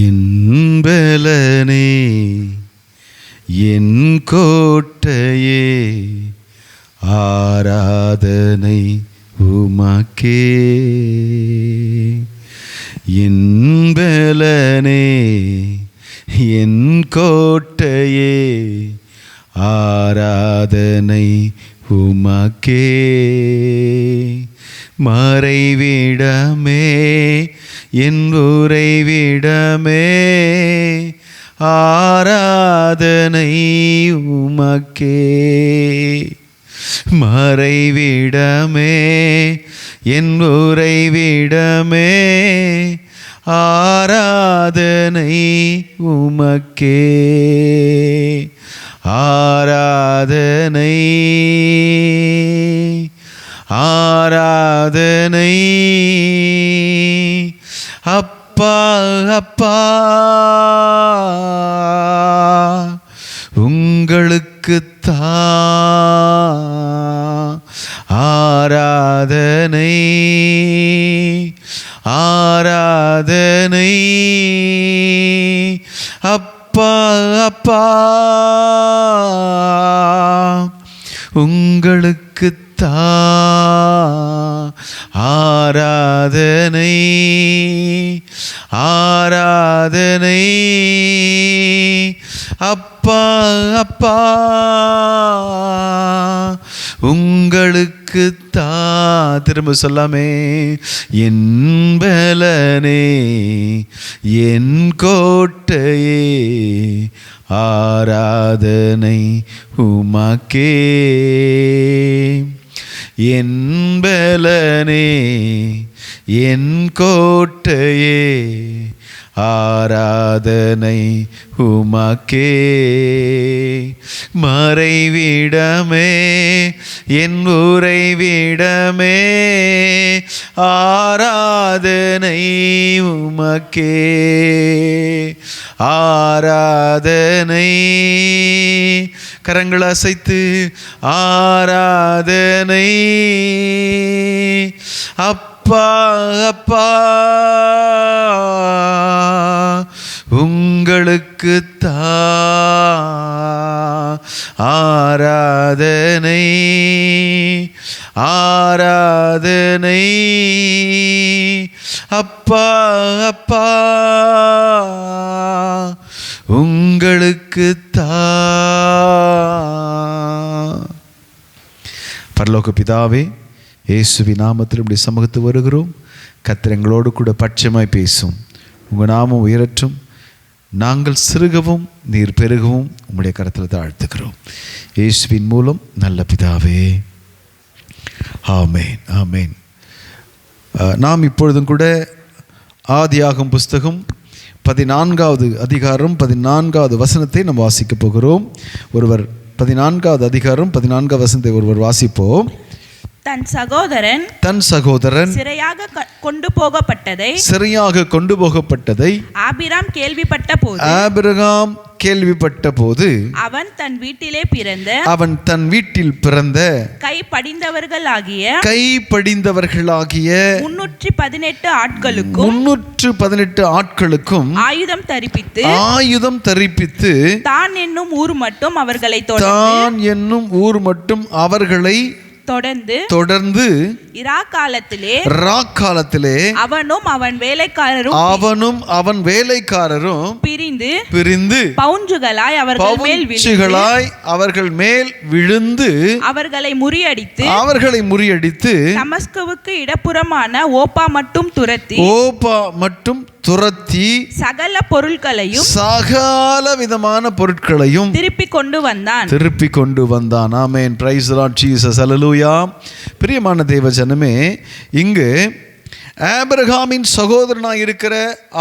என் பலனே, என் கோட்டையே, ஆராதனை உமக்கே. என் பலனே, என் கோட்டையே, ஆராதனை உமக்கே. மறைவிடமே, என் உறைவிடமே, ஆராதனை உமக்கே. மறைவிடமே, என் உறைவிடமே, ஆராதனை உமக்கே. ஆராதனை, ஆராதனை அப்பா அப்பா, உங்களுக்குத்தான் ஆராதனை, ஆராதனை அப்பா அப்பா, உங்களுக்குத்தான் ஆராதனை, ஆராதனை அப்பா அப்பா, உங்களுக்குத்தான். திரும்ப சொல்லாமே. என் பலனே, என் கோட்டையே, ஆராதனை உமக்கே. என் பலனே, என் கோட்டையே, ஆராதனை உமக்கே. மறைவிடமே, என் உறைவிடமே, ஆராதனை உமக்கே. ஆராதனை, கரங்கள் அசைத்து ஆராதனை அப்பா அப்பா, உங்களுக்குத்தான் ஆராதனை, ஆராதனை அப்பா அப்பா, உங்களுக்குத்தான். பரலோக பிதாவே, இயேசுவின் நாமத்தில் இப்படி சமூகத்து வருகிறோம். கர்த்தர் எங்களோடு கூட பட்சமாய் பேசும். உங்கள் நாமம் உயரட்டும், நாங்கள் சிறுகவும் நீர் பெருகவும் உம்முடைய கரத்தில் தாழ்த்துக்கிறோம். இயேசுவின் மூலம் நல்ல பிதாவே, ஆமேன் ஆமேன். நாம் இப்பொழுதும் கூட ஆதியாகமம் புஸ்தகம் 14வது அதிகாரம் 14வது வசனத்தை நாம் வாசிக்க போகிறோம். ஒருவர் 14வது அதிகாரம் 14வது வசனத்தை ஒருவர் வாசிப்போம். தன் சகோதரன் சிறையாக கொண்டு போகப்பட்டதை ஆபிரகாம் கேள்விப்பட்ட போது அவன் தன் வீட்டில் பிறந்த கைப்படிந்தவர்களாகிய 318 ஆட்களுக்கும் ஆயுதம் தரிப்பித்து தான் என்னும் ஊர் மட்டும் அவர்களை தொடர்ந்து இராக்காலத்திலே அவனும் அவன் வேலைக்காரரும் பிரிந்து பவுஞ்சுகளாய் அவர்கள் மேல் விழுந்து அவர்களை முறியடித்து தமஸ்குவுக்கு இடப்புறமான ஓப்பா மட்டும் துரத்தி சகல விதமான பொருட்களையும் திருப்பி கொண்டு வந்தான். Amen. Praise the Lord Jesus. Hallelujah. பிரியமான தேவ ஜனமே, இங்கு ஆபிரகாமின் சகோதரனாய் இருக்கிற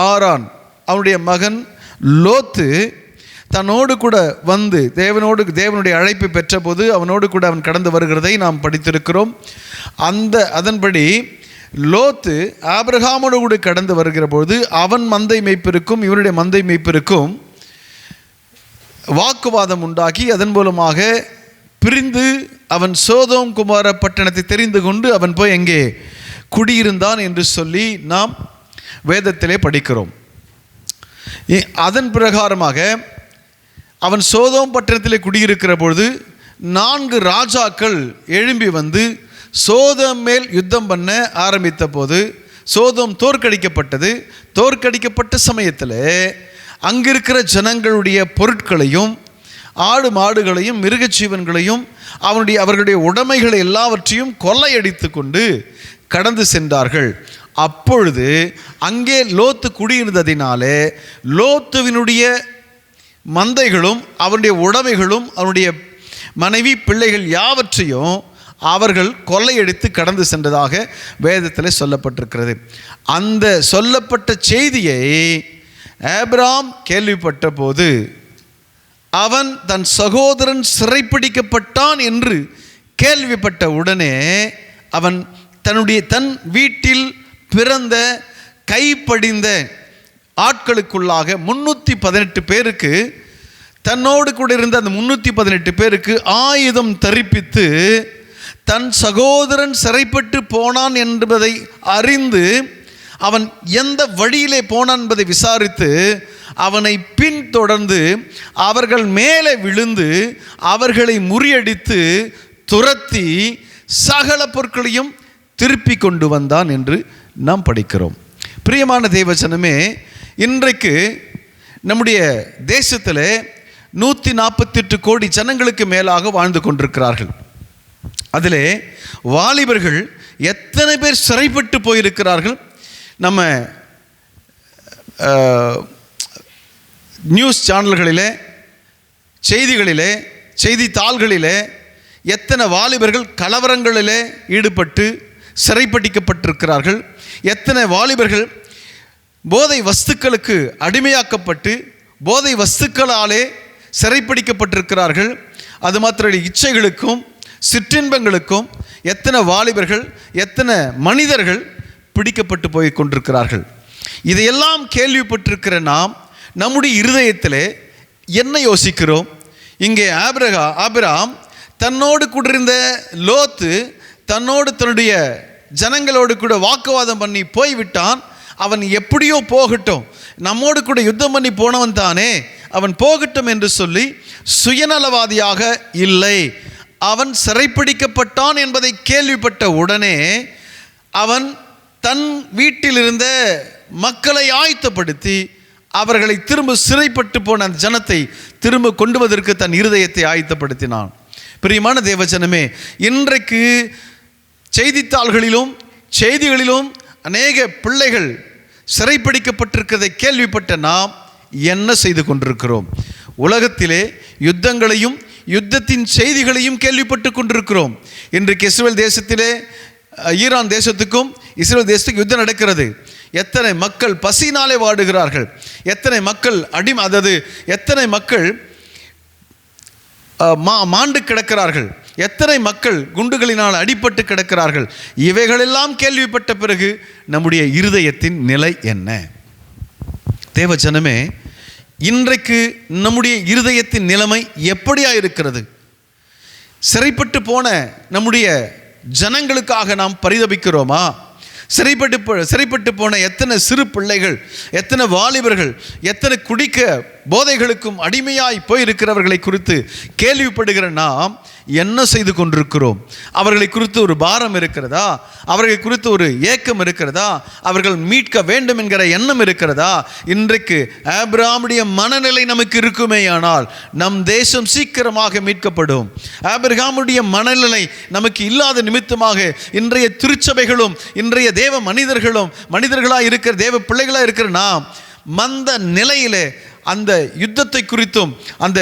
ஆரான், அவனுடைய மகன் லோத்து தன்னோடு கூட வந்து தேவனுடைய அழைப்பு பெற்ற போது அவனோடு கூட அவன் கடந்து வருகிறதை நாம் படித்திருக்கிறோம். அதன்படி லோத்து ஆபிரகாமோடு கூட கடந்து வருகிற பொழுது அவன் மந்தை மேய்ப்பிற்கும் இவனுடைய மந்தை மேய்ப்பிற்கும் வாக்குவாதம் உண்டாகி அதன் மூலமாக பிரிந்து அவன் சோதோம் குமார பட்டணத்தை தெரிந்து கொண்டு அவன் போய் எங்கே குடியிருந்தான் என்று சொல்லி நாம் வேதத்திலே படிக்கிறோம். அதன் பிரகாரமாக அவன் சோதோம் பட்டணத்திலே குடியிருக்கிற பொழுது 4 ராஜாக்கள் எழும்பி வந்து சோதோம் மேல் யுத்தம் பண்ண ஆரம்பித்த போது சோதோம் தோற்கடிக்கப்பட்டது. தோற்கடிக்கப்பட்ட சமயத்தில் அங்கிருக்கிற ஜனங்களுடைய பொருட்களையும் ஆடு மாடுகளையும் மிருகஜீவன்களையும் அவர்களுடைய உடைமைகளை எல்லாவற்றையும் கொள்ளையடித்து கொண்டு கடந்து சென்றார்கள். அப்பொழுது அங்கே லோத்து குடியிருந்ததினாலே லோத்துவினுடைய மந்தைகளும் அவனுடைய உடைமைகளும் அவனுடைய மனைவி பிள்ளைகள் யாவற்றையும் அவர்கள் கொள்ளையடித்து கடந்து சென்றதாக வேதத்தில் சொல்லப்பட்டிருக்கிறது. அந்த சொல்லப்பட்ட செய்தியை ஆபிரகாம் கேள்விப்பட்ட போது அவன் தன் சகோதரன் சிறைப்பிடிக்கப்பட்டான் என்று கேள்விப்பட்ட உடனே அவன் தன் வீட்டில் பிறந்த கைப்படிந்த ஆட்களுக்குள்ளாக 318 பேருக்கு, தன்னோடு கூட இருந்த அந்த 318 பேருக்கு ஆயுதம் தரிப்பித்து தன் சகோதரன் சிறைப்பட்டு போனான் என்பதை அறிந்து அவன் எந்த வழியிலே போனான் என்பதை விசாரித்து அவனை பின்தொடர்ந்து அவர்கள் மேலே விழுந்து அவர்களை முறியடித்து துரத்தி சகல பொருட்களையும் திருப்பி கொண்டு வந்தான் என்று நாம் படிக்கிறோம். பிரியமான தேவஜனமே, இன்றைக்கு நம்முடைய தேசத்தில் 148 கோடி ஜனங்களுக்கு மேலாக வாழ்ந்து கொண்டிருக்கிறார்கள். அதிலே வாலிபர்கள் எத்தனை பேர் சிறைப்பட்டு போயிருக்கிறார்கள். நம்ம நியூஸ் சேனல்களிலே, செய்திகளிலே, செய்தித்தாள்களிலே எத்தனை வாலிபர்கள் கலவரங்களிலே ஈடுபட்டு சிறைப்பிடிக்கப்பட்டிருக்கிறார்கள். எத்தனை வாலிபர்கள் போதை வஸ்துக்களுக்கு அடிமையாக்கப்பட்டு போதை வஸ்துக்களாலே சிறைப்பிடிக்கப்பட்டிருக்கிறார்கள். அது மாத்திர இச்சைகளுக்கும் சிற்றின்பங்களுக்கும் எத்தனை வாலிபர்கள் எத்தனை மனிதர்கள் பிடிக்கப்பட்டு போய் கொண்டிருக்கிறார்கள். இதையெல்லாம் கேள்விப்பட்டிருக்கிற நாம் நம்முடைய இருதயத்திலே என்ன யோசிக்கிறோம்? இங்கே ஆபிரகாம் தன்னோடு கூடியிருந்த லோத்து தன்னோடு தன்னுடைய ஜனங்களோடு கூட வாக்குவாதம் பண்ணி போய்விட்டான். அவன் எப்படியோ போகட்டும், நம்மோடு கூட யுத்தம் பண்ணி போனவன் தானே, அவன் போகட்டும் என்று சொல்லி சுயநலவாதியாக இல்லை. அவன் சிறைப்பிடிக்கப்பட்டான் என்பதை கேள்விப்பட்ட உடனே அவன் தன் வீட்டில் இருந்த மக்களை ஆயத்தப்படுத்தி அவர்களை திரும்ப சிறைப்பட்டு போன அந்த ஜனத்தை திரும்ப கொண்டு வருவதற்கு தன் இருதயத்தை ஆயத்தப்படுத்தினான். பிரியமான தேவஜனமே, இன்றைக்கு செய்தித்தாள்களிலும் செய்திகளிலும் அநேக பிள்ளைகள் சிறைப்பிடிக்கப்பட்டிருக்கிறதை கேள்விப்பட்ட நாம் என்ன செய்து கொண்டிருக்கிறோம்? உலகத்திலே யுத்தங்களையும் யுத்தத்தின் செய்திகளையும் கேள்விப்பட்டு கொண்டிருக்கிறோம். இன்றைக்கு இஸ்ரேல் தேசத்திலே ஈரான் தேசத்துக்கும் இஸ்ரேல் தேசத்துக்கும் யுத்தம் நடக்கிறது. எத்தனை மக்கள் பசினாலே வாடுகிறார்கள், எத்தனை மக்கள் எத்தனை மக்கள் மாண்டு கிடக்கிறார்கள், எத்தனை மக்கள் குண்டுகளினால் அடிபட்டு கிடக்கிறார்கள். இவைகளெல்லாம் கேள்விப்பட்ட பிறகு நம்முடைய இருதயத்தின் நிலை என்ன? தேவஜனமே, இன்றைக்கு நம்முடைய இருதயத்தின் நிலைமை எப்படியா இருக்கிறது? சிறைப்பட்டு போன நம்முடைய ஜனங்களுக்காக நாம் பரிதபிக்கிறோமா? சிறைப்பட்டு போன எத்தனை சிறு பிள்ளைகள், எத்தனை வாலிபர்கள், எத்தனை குடிக்க போதைகளுக்கும் அடிமையாய் போயிருக்கிறவர்களை குறித்து கேள்விப்படுகிற நாம் என்ன செய்து கொண்டிருக்கிறோம்? அவர்களை குறித்து ஒரு பாரம் இருக்கிறதா? அவர்களை குறித்து ஒரு ஏக்கம் இருக்கிறதா? அவர்கள் மீட்க வேண்டும் என்கிற எண்ணம் இருக்கிறதா? இன்றைக்கு ஆபிரகாமுடைய மனநிலை நமக்கு இருக்குமேயானால் நம் தேசம் சீக்கிரமாக மீட்கப்படும். ஆபிரகாமுடைய மனநிலை நமக்கு இல்லாத நிமித்தமாக இன்றைய திருச்சபைகளும் இன்றைய தேவ மனிதர்களாக இருக்கிற தேவ பிள்ளைகளாக இருக்கிற நாம் மந்த நிலையிலே அந்த யுத்தத்தை குறித்தும் அந்த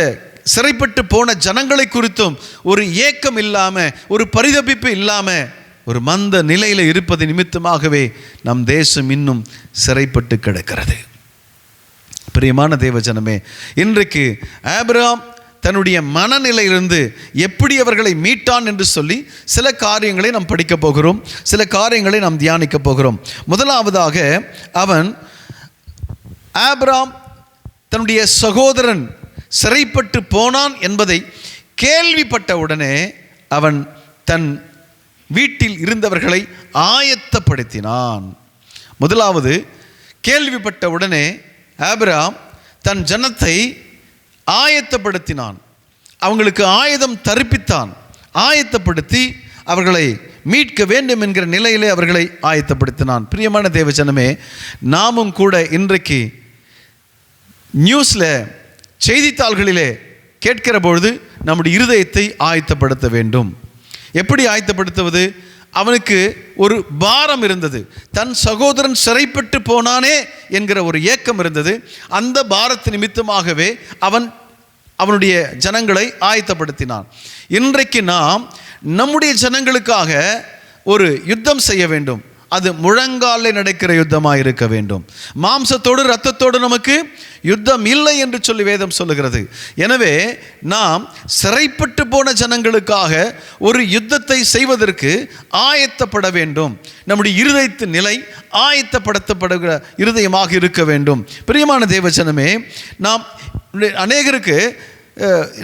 சிறைப்பட்டு போன ஜனங்களை குறித்தும் ஒரு ஏக்கம் இல்லாமல், ஒரு பரிதபிப்பு இல்லாமல், ஒரு மந்த நிலையில் இருப்பது நிமித்தமாகவே நம் தேசம் இன்னும் சிறைப்பட்டு கிடக்கிறது. பிரியமான தேவஜனமே, இன்றைக்கு ஆபிரகாம் தன்னுடைய மனநிலையிலிருந்து எப்படி அவர்களை மீட்டான் என்று சொல்லி சில காரியங்களை நாம் படிக்க போகிறோம், சில காரியங்களை நாம் தியானிக்க போகிறோம். முதலாவதாக ஆபிரகாம் தன்னுடைய சகோதரன் சிறைப்பட்டு போனான் என்பதை கேள்விப்பட்ட உடனே அவன் தன் வீட்டில் இருந்தவர்களை ஆயத்தப்படுத்தினான். முதலாவது, கேள்விப்பட்ட உடனே ஆபிரகாம் தன் ஜனத்தை ஆயத்தப்படுத்தினான். அவங்களுக்கு ஆயுதம் தரிப்பித்தான். ஆயத்தப்படுத்தி அவர்களை மீட்க வேண்டும் என்கிற நிலையிலே அவர்களை ஆயத்தப்படுத்தினான். பிரியமான தேவஜனமே, நாமும் கூட இன்றைக்கு நியூஸில், செய்தித்தாள்களிலே கேட்கிற பொழுது நம்முடைய இருதயத்தை ஆயத்தப்படுத்த வேண்டும். எப்படி ஆயத்தப்படுத்துவது? அவனுக்கு ஒரு பாரம் இருந்தது. தன் சகோதரன் சிறைப்பட்டு போனானே என்கிற ஒரு ஏக்கம் இருந்தது. அந்த பாரத்து நிமித்தமாகவே அவனுடைய ஜனங்களை ஆயத்தப்படுத்தினான். இன்றைக்கு நாம் நம்முடைய ஜனங்களுக்காக ஒரு யுத்தம் செய்ய வேண்டும். அது முழங்காலில் நடக்கிற யுத்தமாக இருக்க வேண்டும். மாம்சத்தோடு இரத்தத்தோடு நமக்கு யுத்தம் இல்லை என்று சொல்லி வேதம் சொல்லுகிறது. எனவே நாம் சிறைப்பட்டு போன ஜனங்களுக்காக ஒரு யுத்தத்தை செய்வதற்கு ஆயத்தப்பட வேண்டும். நம்முடைய இருதயத்தின் நிலை ஆயத்தப்படுத்தப்படுகிற இருதயமாக இருக்க வேண்டும். பிரியமான தேவஜனமே, நாம் அநேகருக்கு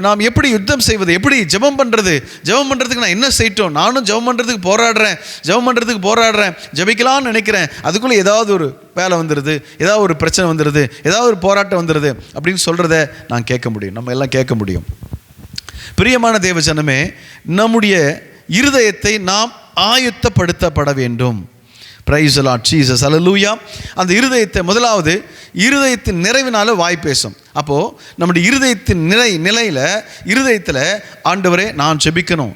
நாம் எப்படி யுத்தம் செய்வது, எப்படி ஜெபம் பண்ணுறது, ஜெபம் பண்ணுறதுக்கு நான் என்ன செய்யட்டும், நானும் ஜெபம் பண்ணுறதுக்கு போராடுறேன், ஜெபிக்கலாம்னு நினைக்கிறேன், அதுக்குள்ளே ஏதாவது ஒரு வேலை வந்துடுது, ஏதாவது ஒரு பிரச்சனை வந்துடுது, ஏதாவது ஒரு போராட்டம் வந்துடுது அப்படின்னு சொல்கிறத நான் கேட்க முடியும், நம்ம எல்லாம் கேட்க முடியும். பிரியமான தேவஜனமே, நம்முடைய இருதயத்தை நாம் ஆயத்தப்படுத்தப்பட வேண்டும். பிரைஸ் தி லார்ட் ஜீசஸ், ஹல்லேலூயா. அந்த இருதயத்தை, முதலாவது இருதயத்தின் நிறைவினால வாய் பேசும். அப்போது நம்முடைய இருதயத்தின் நிலையில் இருதயத்தில், ஆண்டவரே நான் ஜெபிக்கணும்.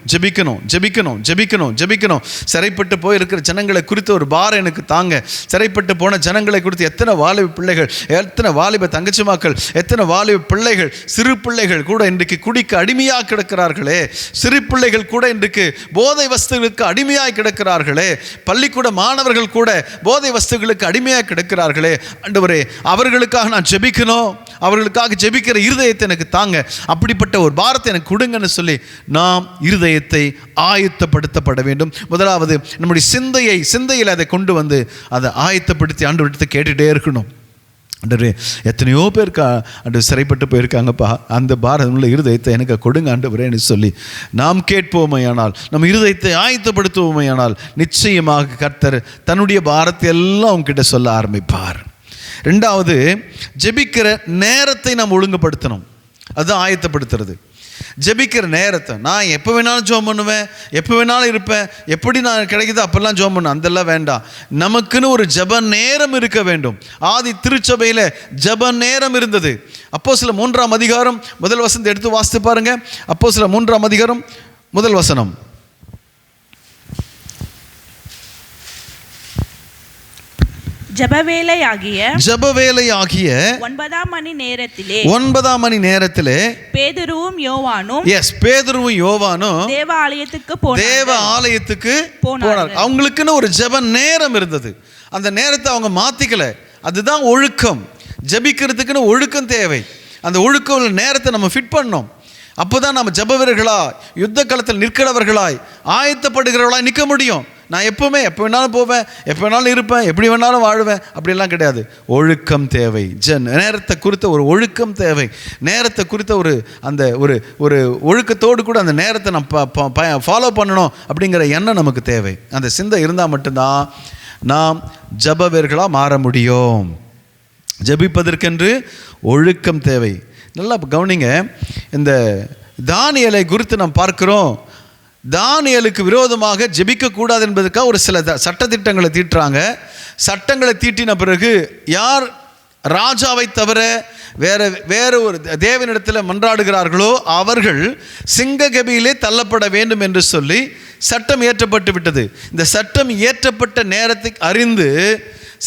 சிறைப்பட்டு போயிருக்கிற ஜனங்களை குறித்து ஒரு பாரம் எனக்கு தாங்க. சிறைப்பட்டு போன ஜனங்களை குறித்து எத்தனை வாலிப பிள்ளைகள், எத்தனை வாலிப தங்கச்சிமாக்கள், எத்தனை வாலிப பிள்ளைகள், சிறு பிள்ளைகள் கூட இன்றைக்கு குடிக்க அடிமையாக கிடக்கிறார்களே. சிறு பிள்ளைகள் கூட இன்றைக்கு போதை வஸ்துகளுக்கு அடிமையாக கிடக்கிறார்களே. பள்ளிக்கூட மாணவர்கள் கூட போதை வஸ்துகளுக்கு அடிமையாக கிடக்கிறார்களே. ஆண்டவரே, அவர்களுக்காக நான் ஜெபிக்கணும், அவர்களுக்காக ஜெபிக்கிற இருதயத்தை எனக்கு தாங்க, அப்படிப்பட்ட ஒரு பாரத்தை எனக்கு கொடுங்கன்னு சொல்லி நாம் இருதயத்தை ஆயத்தப்படுத்தப்பட வேண்டும். முதலாவது நம்முடைய சிந்தையில் அதை கொண்டு வந்து அதை ஆயத்தப்படுத்தி ஆண்டவரிடத்தை கேட்டுகிட்டே இருக்கணும். ஆண்டவரே, எத்தனையோ பேருக்கு ஆண்டு சிறைப்பட்டு போயிருக்காங்கப்பா, அந்த பாரம் உள்ள இருதயத்தை எனக்கு கொடுங்க ஆண்டவரேன்னு சொல்லி நாம் கேட்போமையானால், நம்ம இருதயத்தை ஆயத்தப்படுத்துவோமையானால், நிச்சயமாக கர்த்தர் தன்னுடைய பாரத்தை எல்லாம் உங்ககிட்ட சொல்ல ஆரம்பிப்பார். ரெண்டாவது, ஜெபிக்கிற நேரத்தை நாம் ஒழுங்குபடுத்தணும். அதுதான் ஆயத்தப்படுத்துறது. ஜெபிக்கிற நேரத்தை, நான் எப்போ வேணாலும் ஜெபம் பண்ணுவேன், எப்போ வேணாலும் இருப்பேன், எப்படி நான் கிடைக்குதோ அப்பெல்லாம் ஜெபம் பண்ணுவேன், அதெல்லாம் வேண்டாம். நமக்குன்னு ஒரு ஜெப நேரம் இருக்க வேண்டும். ஆதி திருச்சபையில் ஜெப நேரம் இருந்தது. அப்போஸ்தலர் 3ஆம் அதிகாரம் முதல் வசனத்தை எடுத்து வாசித்து பாருங்க. அப்போஸ்தலர் 3ஆம் அதிகாரம் முதல் வசனம். ஜெபவேளையாகிய 9ஆம் மணி நேரத்திலே பேதுருவும் யோவானும் தேவ ஆலயத்துக்கு போனார். அவங்களுக்குன்னு ஒரு ஜெப நேரம் இருந்தது. அந்த நேரத்தை அவங்க மாத்திக்கல. அதுதான் ஒழுக்கம். ஜெபிக்கிறதுக்குன்னு ஒழுக்கம் தேவை. அந்த ஒழுக்கம் நேரத்தை நம்ம ஃபிட் பண்ணோம். அப்போதான் நம்ம ஜெப வீரர்களாய், யுத்த களத்தில் நிற்கிறவர்களாய், ஆயத்தப்படுகிறவர்களாய் நிற்க முடியும். நான் எப்போ வேணாலும் போவேன், எப்போ வேணாலும் இருப்பேன், எப்படி வேணாலும் வாழ்வேன் அப்படிலாம் கிடையாது. ஒழுக்கம் தேவை. நேரத்தை குறித்த ஒரு ஒழுக்கம் தேவை. நேரத்தை குறித்த ஒரு ஒழுக்கத்தோடு கூட அந்த நேரத்தை நம்ம ஃபாலோ பண்ணணும் அப்படிங்கிற எண்ணம் நமக்கு தேவை. அந்த சிந்தை இருந்தால் மட்டும்தான் நாம் ஜெப வீரர்களாக மாற முடியும். ஜெபிப்பதற்கென்று ஒழுக்கம் தேவை. நல்லா கவனிங்க. இந்த தானியேலை குறித்து நாம் பார்க்கிறோம். தானியேலுக்கு விரோதமாக ஜெபிக்கக்கூடாது என்பதற்காக ஒரு சில சட்டத்திட்டங்களை தீட்டுறாங்க. சட்டங்களை தீட்டின பிறகு யார் ராஜாவை தவிர வேறு ஒரு தேவனிடத்தில் மன்றாடுகிறார்களோ அவர்கள் சிங்ககபியிலே தள்ளப்பட வேண்டும் என்று சொல்லி சட்டம் இயற்றப்பட்டு விட்டது. இந்த சட்டம் இயற்றப்பட்ட நேரத்தை அறிந்து,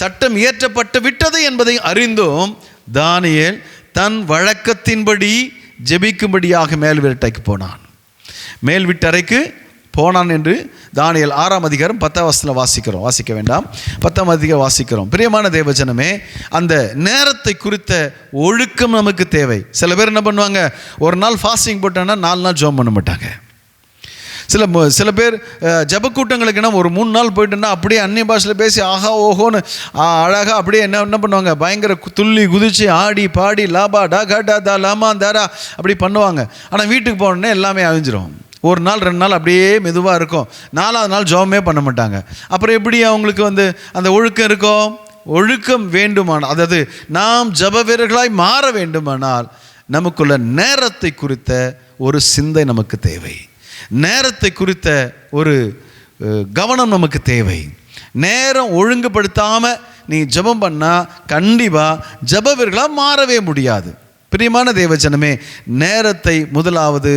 சட்டம் இயற்றப்பட்டு விட்டது என்பதை அறிந்தும் தானியேல் தன் வழக்கத்தின்படி ஜெபிக்கும்படியாக மேல் வீட்டறைக்கு போனான். மேல் வீட்டறைக்கு போனான் என்று தானியேல் 6ஆம் அதிகாரம் 10ஆம் வசனத்தில் வாசிக்க வேண்டாம், 10ஆம் அதிகாரம் வாசிக்கிறோம். பிரியமான தேவஜனமே, அந்த நேரத்தை குறித்த ஒழுக்கம் நமக்கு தேவை. சில பேர் என்ன பண்ணுவாங்க, ஒரு நாள் ஃபாஸ்டிங் போட்டாங்கன்னா 4 நாள் ஜெபம் பண்ண மாட்டாங்க. சில பேர் ஜெப கூட்டங்களுக்குன்னா ஒரு 3 நாள் போயிட்டுன்னா அப்படியே அந்நிய பாஷையில் பேசி ஆஹா ஓஹோன்னு அழகாக அப்படியே என்ன பண்ணுவாங்க, பயங்கர துள்ளி குதிச்சு ஆடி பாடி லாபா டா கா டா தா லாமா தாரா அப்படி பண்ணுவாங்க. ஆனால் வீட்டுக்கு போனோடனே எல்லாமே அழிஞ்சிரும். ஒரு நாள் 2 நாள் அப்படியே மெதுவாக இருக்கும், 4ஆவது நாள் ஜெபமே பண்ண மாட்டாங்க. அப்புறம் எப்படி அவங்களுக்கு அந்த ஒழுக்கம் இருக்கும்? ஒழுக்கம் வேண்டுமானால், அதாவது நாம் ஜெப வீரர்களாய் மாற வேண்டுமானால் நமக்குள்ள நேரத்தை குறித்த ஒரு சிந்தை நமக்கு தேவை. நேரத்தை குறித்த ஒரு கவனம் நமக்கு தேவை. நேரம் ஒழுங்குபடுத்தாமல் நீ ஜெபம் பண்ணால் கண்டிப்பாக ஜெப வீரர்களாக மாறவே முடியாது. பிரியமான தேவஜனமே, நேரத்தை முதலாவது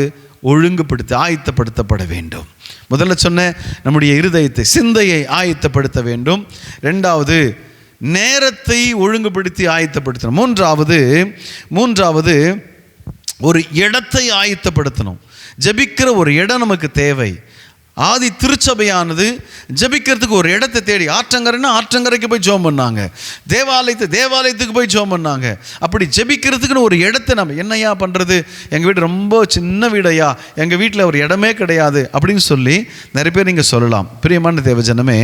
ஒழுங்குபடுத்தி ஆயத்தப்படுத்தப்பட வேண்டும். முதல்ல சொன்ன நம்முடைய இருதயத்தை, சிந்தையை ஆயத்தப்படுத்த வேண்டும். 2வது நேரத்தை ஒழுங்குபடுத்தி ஆயத்தப்படுத்தணும். மூன்றாவது ஒரு இடத்தை ஆயத்தப்படுத்தணும். ஜெபிக்கிற ஒரு இடம் நமக்கு தேவை. ஆதி திருச்சபையானது ஜெபிக்கிறதுக்கு ஒரு இடத்தை தேடி, ஆற்றங்கரைன்னா ஆற்றங்கரைக்கு போய் ஜெபம் பண்ணாங்க, தேவாலயத்துக்கு போய் ஜெபம் பண்ணாங்க. அப்படி ஜெபிக்கிறதுக்குன்னு ஒரு இடத்தை நம்ம என்னையா பண்ணுறது, எங்கள் வீடு ரொம்ப சின்ன வீடையா, எங்கள் வீட்டில் ஒரு இடமே கிடையாது அப்படின்னு சொல்லி நிறைய பேர் நீங்கள் சொல்லலாம். பிரியமான தேவஜனமே,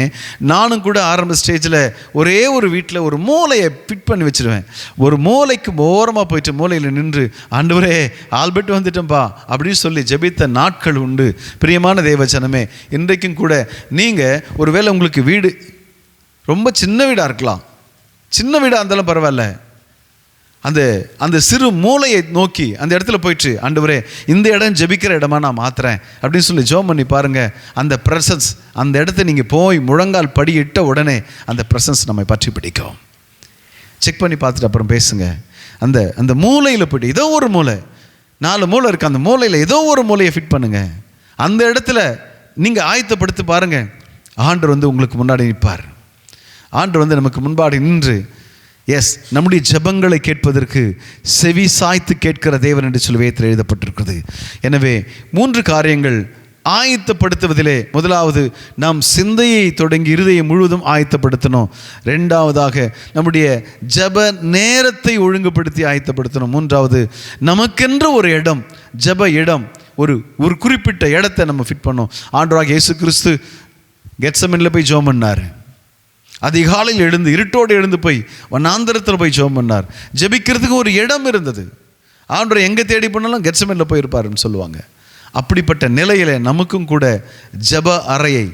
நானும் கூட ஆரம்ப ஸ்டேஜில் ஒரே ஒரு வீட்டில் ஒரு மூலையை ஃபிட் பண்ணி வச்சுருவேன். ஒரு மூலைக்கு ஓரமாக போயிட்டு மூலையில் நின்று, ஆண்டவரே ஆல்பர்ட் வந்துட்டோம்ப்பா அப்படின்னு சொல்லி ஜெபித்த நாட்கள் உண்டு. பிரியமான தேவஜனமே, இன்றைக்கும் கூட நீங்கள் ஒருவேளை உங்களுக்கு வீடு ரொம்ப சின்ன வீடாக இருக்கலாம், சின்ன வீடாக இருந்தாலும் பரவாயில்ல, அந்த சிறு மூலையை நோக்கி அந்த இடத்துல போயிட்டு, ஆண்டவரே இந்த இடம் ஜெபிக்கிற இடமா நான் மாத்துறேன் அப்படின்னு சொல்லி ஜெபம் பண்ணி பாருங்கள். அந்த ப்ரெசன்ஸ், அந்த இடத்த நீங்கள் போய் முழங்கால் படியிட்ட உடனே அந்த ப்ரெசன்ஸ் நம்மை பற்றி பிடிக்கும். செக் பண்ணி பார்த்துட்டு அப்புறம் பேசுங்க. அந்த மூலையில் போய்ட்டு, ஏதோ ஒரு மூலை, 4 மூலை இருக்குது, அந்த மூலையில் ஏதோ ஒரு மூலையை ஃபிட் பண்ணுங்கள். அந்த இடத்துல நீங்கள் ஆயத்தப்படுத்தி பாருங்கள். ஆண்டவர் உங்களுக்கு முன்னாடி நிற்பார். ஆண்டவர் நமக்கு முன்பாடி நின்று, நம்முடைய ஜெபங்களை கேட்பதற்கு செவி சாய்த்து கேட்கிற தேவன் என்று சொல்லி வேதத்தில் எழுதப்பட்டிருக்கிறது. எனவே 3 காரியங்கள் ஆயத்தப்படுத்துவதிலே, முதலாவது நாம் சிந்தையை தொடங்கி இருதயம் முழுவதும் ஆயத்தப்படுத்தணும். 2வதாக நம்முடைய ஜெப நேரத்தை ஒழுங்குபடுத்தி ஆயத்தப்படுத்தணும். 3வது நமக்கென்று ஒரு இடம், ஜெப இடம், ஒரு குறிப்பிட்ட இடத்தை நம்ம ஃபிட் பண்ணோம். ஆண்டவராகிய இயேசு கிறிஸ்து கெத்செமனில் போய் ஜெபம் பண்ணார். அதிகாலையில் எழுந்து, இருட்டோடு எழுந்து போய் வனாந்தரத்தில் போய் ஜெபம் பண்ணார். ஜெபிக்கிறதுக்கு ஒரு இடம் இருந்தது. ஆண்டவர் எங்கே தேடி பண்ணாலும் கெத்செமனில் போயிருப்பாருன்னு சொல்லுவாங்க. அப்படிப்பட்ட நிலையில் நமக்கும் கூட ஜெப அறையை,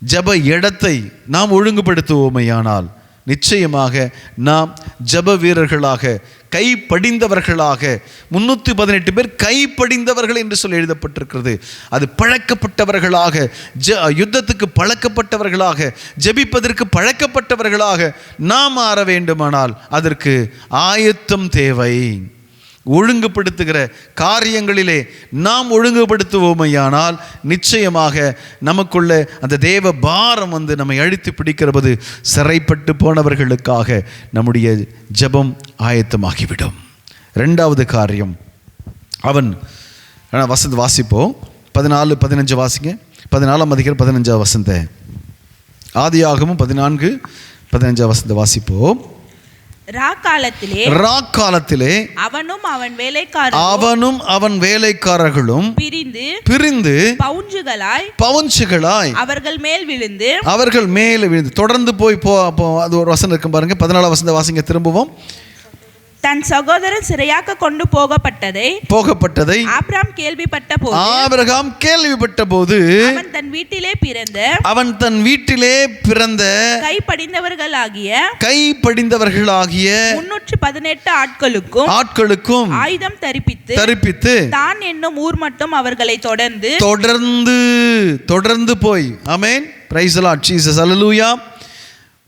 ஜெப இடத்தை நாம் ஒழுங்குபடுத்துவோமையானால் நிச்சயமாக நாம் ஜெப வீரர்களாக, கை படிந்தவர்களாக, 318 பேர் கை படிந்தவர்கள் என்று சொல்லி எழுதப்பட்டிருக்கிறது. அது பழக்கப்பட்டவர்களாக, யுத்தத்துக்கு பழக்கப்பட்டவர்களாக, ஜெபிப்பதற்கு பழக்கப்பட்டவர்களாக நாம் மாற வேண்டுமானால் அதற்கு ஆயத்தம் தேவை. ஒழுங்குபடுத்துகிற காரியங்களிலே நாம் ஒழுங்குபடுத்துவோமையானால் நிச்சயமாக நமக்குள்ள அந்த தேவ பாரம் நம்மை அழுத்தி பிடிக்கிறது. சிறைப்பட்டு போனவர்களுக்காக நம்முடைய ஜெபம் ஆயத்தமாகிவிடும். 2வது காரியம், அவன் வசந்த வாசிப்போம். 14-15 வாசிங்க. 14ஆம் அதிகாரம் 15ஆம் வசந்த, ஆதியாகமம் 14-15 வசந்த வாசிப்போம். ராக்காலத்திலே அவனும் அவன் வேலைக்காரர்களும் பிரிந்து பவுன்சுகளாய் அவர்கள் மேல் விழுந்து தொடர்ந்து போய் அது ஒரு வசனம் இருக்கும் பாருங்க. 14ஆம் வசனத்தை வாசிங்க திரும்பவும். தன் சகோதரன் சிறையாக கொண்டு போகப்பட்டதை ஆபிரகாம் கேள்விப்பட்ட போது அவன் தன் வீட்டிலே பிறந்த கைப்படிந்தவர்களாகிய 318 ஆட்களுக்கும் ஆயுதம் தரிப்பித்து தான் என்னும் ஊர் மட்டும் அவர்களை தொடர்ந்து போய், ஆமென், பிரைஸ் தி லார்ட் ஜீசஸ், அல்லேலூயா.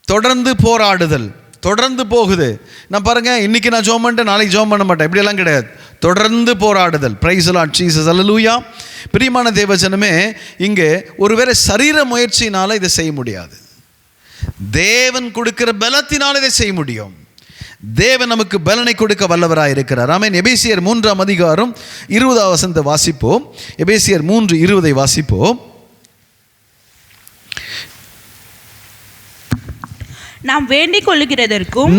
தொடர்ந்து போராடுதல் தொடர்ந்து போகுது. நான் பாருங்க, இன்னைக்கு நான் ஜெபம் பண்ணிட்டு நாளைக்கு ஜெபம் பண்ண மாட்டேன், இப்படியெல்லாம் கிடையாது. தொடர்ந்து போராடுதல். Price the Lord Jesus, alleluia. பிரியமான தேவஜனமே, இங்கே ஒருவேளை சரீர முயற்சியினால இதை செய்ய முடியாது. தேவன் கொடுக்கிற பலத்தினால இதை செய்ய முடியும். தேவன் நமக்கு பலனை கொடுக்க வல்லவராய் இருக்கிறார். ஆமென். எபேசியர் 3ஆம் அதிகாரம் 20ஆம் வசனத்தை வாசிப்போம். எபேசியர் 3:20 வாசிப்போம். நாம் வேண்டிக் கொள்ளுகிறதற்கும்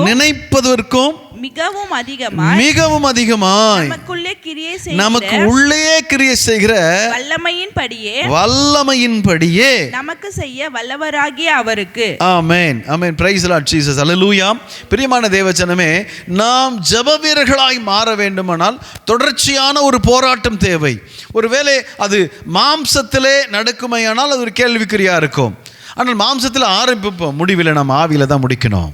நினைப்பதற்கும் மிகவும் அதிகமாய் நமக்கு உள்ளே கிரியை செய்கிற வல்லமையின்படியே நமக்கு செய்ய வல்லவராகிய அவருக்கு. Amen amen. Praise the Lord Jesus. Alleluia. பிரியமான தேவஜனமே, நாம் ஜெப வீரர்களாய் மாற வேண்டுமானால் தொடர்ச்சியான ஒரு போராட்டம் தேவை. ஒருவேளை அது மாம்சத்திலே நடக்குமையானால் அது ஒரு கேள்விக்குறியா இருக்கும். ஆனால் மாம்சத்தில் ஆரம்பிப்போம், முடிவில் நம்ம ஆவியில தான் முடிக்கணும்.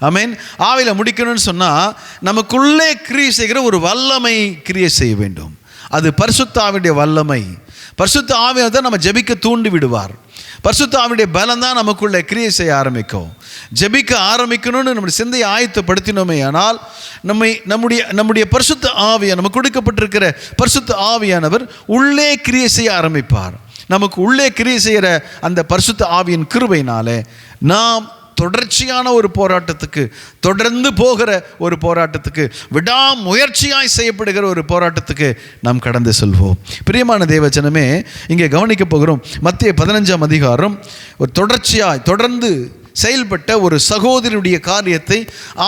ஆமென். ஆவியில் முடிக்கணும்னு சொன்னால் நமக்குள்ளே கிரியை செய்கிற ஒரு வல்லமை கிரியை செய்ய வேண்டும். அது பரிசுத்த ஆவியுடைய வல்லமை. பரிசுத்த ஆவியை தான் நம்ம ஜெபிக்க தூண்டி விடுவார். பரிசுத்த ஆவியுடைய பலம் தான் நமக்குள்ளே கிரியை செய்ய ஆரம்பிக்கும். ஜெபிக்க ஆரம்பிக்கணும்னு நம்முடைய சிந்தையை ஆயத்தப்படுத்தினோமே ஆனால் நம்முடைய பரிசுத்த ஆவியை, நமக்கு கொடுக்கப்பட்டிருக்கிற பரிசுத்த ஆவியானவர் உள்ளே கிரியை செய்ய ஆரம்பிப்பார். நமக்கு உள்ளே கிரியை செய்கிற அந்த பரிசுத்த ஆவியின் கிருபையினாலே நாம் தொடர்ச்சியான ஒரு போராட்டத்துக்கு, தொடர்ந்து போகிற ஒரு போராட்டத்துக்கு, விடாமுயற்சியாய் செய்யப்படுகிற ஒரு போராட்டத்துக்கு நாம் கடந்து செல்வோம். பிரியமான தேவஜனமே, இங்கே கவனிக்க போகிறோம். மத்தேயு 15ஆம் அதிகாரம் ஒரு தொடர்ந்து செயல்பட்ட ஒரு சகோதரனுடைய காரியத்தை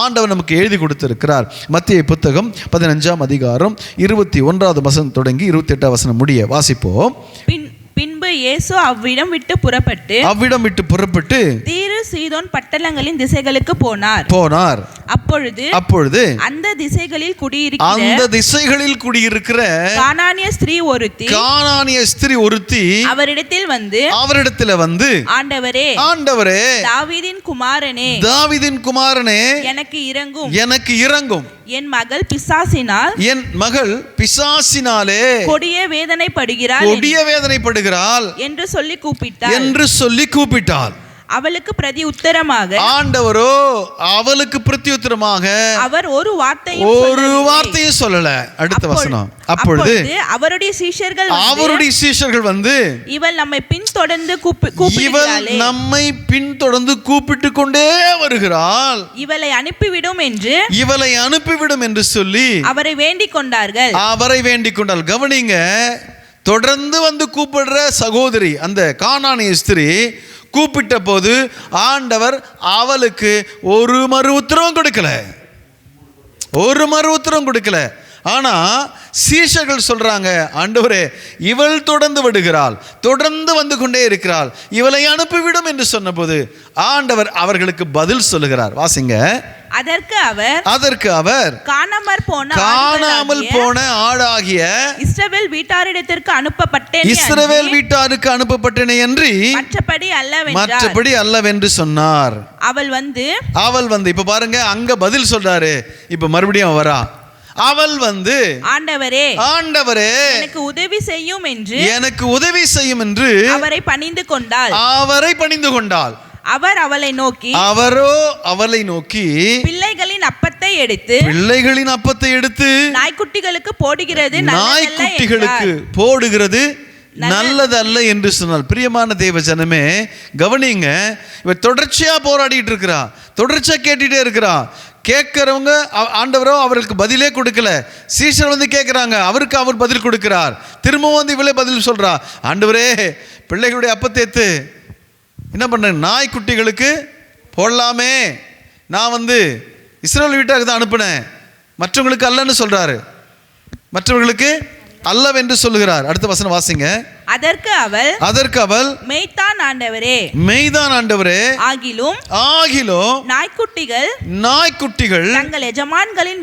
ஆண்டவர் நமக்கு எழுதி கொடுத்திருக்கிறார். மத்தேயு புத்தகம் 15ஆம் அதிகாரம் 21வது வசனம் தொடங்கி 28வது வசனம் முடிய வாசிப்போம். பின்பு இயேசு அவ்விடம் விட்டு புறப்பட்டு தீரு சீதோன் பட்டணங்களின் திசைகளுக்கு போனார். அப்பொழுது அந்த திசைகளில் குடியிருக்கிற கானானிய ஸ்திரீ ஒருத்தி அவரிடத்தில் வந்து ஆண்டவரே தாவீதின் குமாரனே எனக்கு இறங்கும். என் மகள் பிசாசினாலே கொடிய வேதனைப்படுகிறாள் என்று சொல்லி கூப்பிட்டாள். அவளுக்கு பிரதி உத்தரமாக ஆண்டவரோ அவளுக்கு பிரதியுத்தரமாக அவர் ஒரு வார்த்தையும் சொல்லல. அடுத்த வசனம். அப்பொழுது அவருடைய சீஷர்கள் வந்து இவள் நம்மை பின்தொடர்ந்து கூப்பிட்டு கொண்டே வருகிறாள், இவளை அனுப்பிவிடும் என்று சொல்லி அவரை வேண்டிக் கொண்டார்கள். கவனிங்க, தொடர்ந்து வந்து கூப்பிடுற சகோதரி, அந்த கானானிய ஸ்திரீ கூப்பிட்ட போது ஆண்டவர் அவளுக்கு ஒரு மறு உத்தரவும் கொடுக்கல. ஆனா சீஷர்கள் சொல்றாங்க, ஆண்டவரே இவள் தொடர்ந்து வந்து கொண்டே இருக்கிறாள், இவளை அனுப்பிவிடும் என்று சொன்னபோது ஆண்டவர் அவர்களுக்கு பதில் சொல்லுகிறார். வாசிங்க. அதற்கு அவர் காணாமல் போன ஆடாகிய இஸ்ரவேல் வீட்டாருக்கு அனுப்பப்பட்டேனே என்று மற்றபடி அல்லவென்று சொன்னார். அவள் வந்து இப்ப பாருங்க, அங்க பதில் சொல்றாரு. இப்ப மறுபடியும் வரா. அவள் வந்து ஆண்டவரே எனக்கு உதவி செய்யும் என்று அவரை பணிந்து கொண்டாள். அவர் அவளை நோக்கி பிள்ளைகளின் அப்பத்தை எடுத்து நாய்க்குட்டிகளுக்கு போடுகிறது நல்லதல்ல என்று சொன்னால். பிரியமான தேவ ஜனமே, கவனிங்க, இவ தொடர்ச்சியா போராடிட்டு இருக்கிறா, தொடர்ச்சியா கேட்டுட்டே இருக்கிறா. கேட்கிறவங்க ஆண்டவரோ அவருக்கு பதிலே கொடுக்கல. சீஷர் வந்து கேட்கிறாங்க, அவருக்கு அவர் பதில் கொடுக்கிறார். திரும்பவும் வந்து இவளே பதில் சொல்றா, ஆண்டவரே பிள்ளைகளுடைய அப்பத்தை எடுத்து என்ன பண்ணுறேன், நாய்க்குட்டிகளுக்கு போடலாமே, நான் வந்து இஸ்ரவேல் வீட்டாருக்கு தான் அனுப்பினேன், மற்றவங்களுக்கு அல்லன்னு சொல்றாரு, மற்றவர்களுக்கு அல்லவென்று சொல்லுகிறார். அடுத்த வசனம் வாசிங்க. அதற்கு அவள் மெய்தான் ஆண்டவரே, ஆகிலும் நாய்க்குட்டிகள் தங்கள் எஜமான்களின்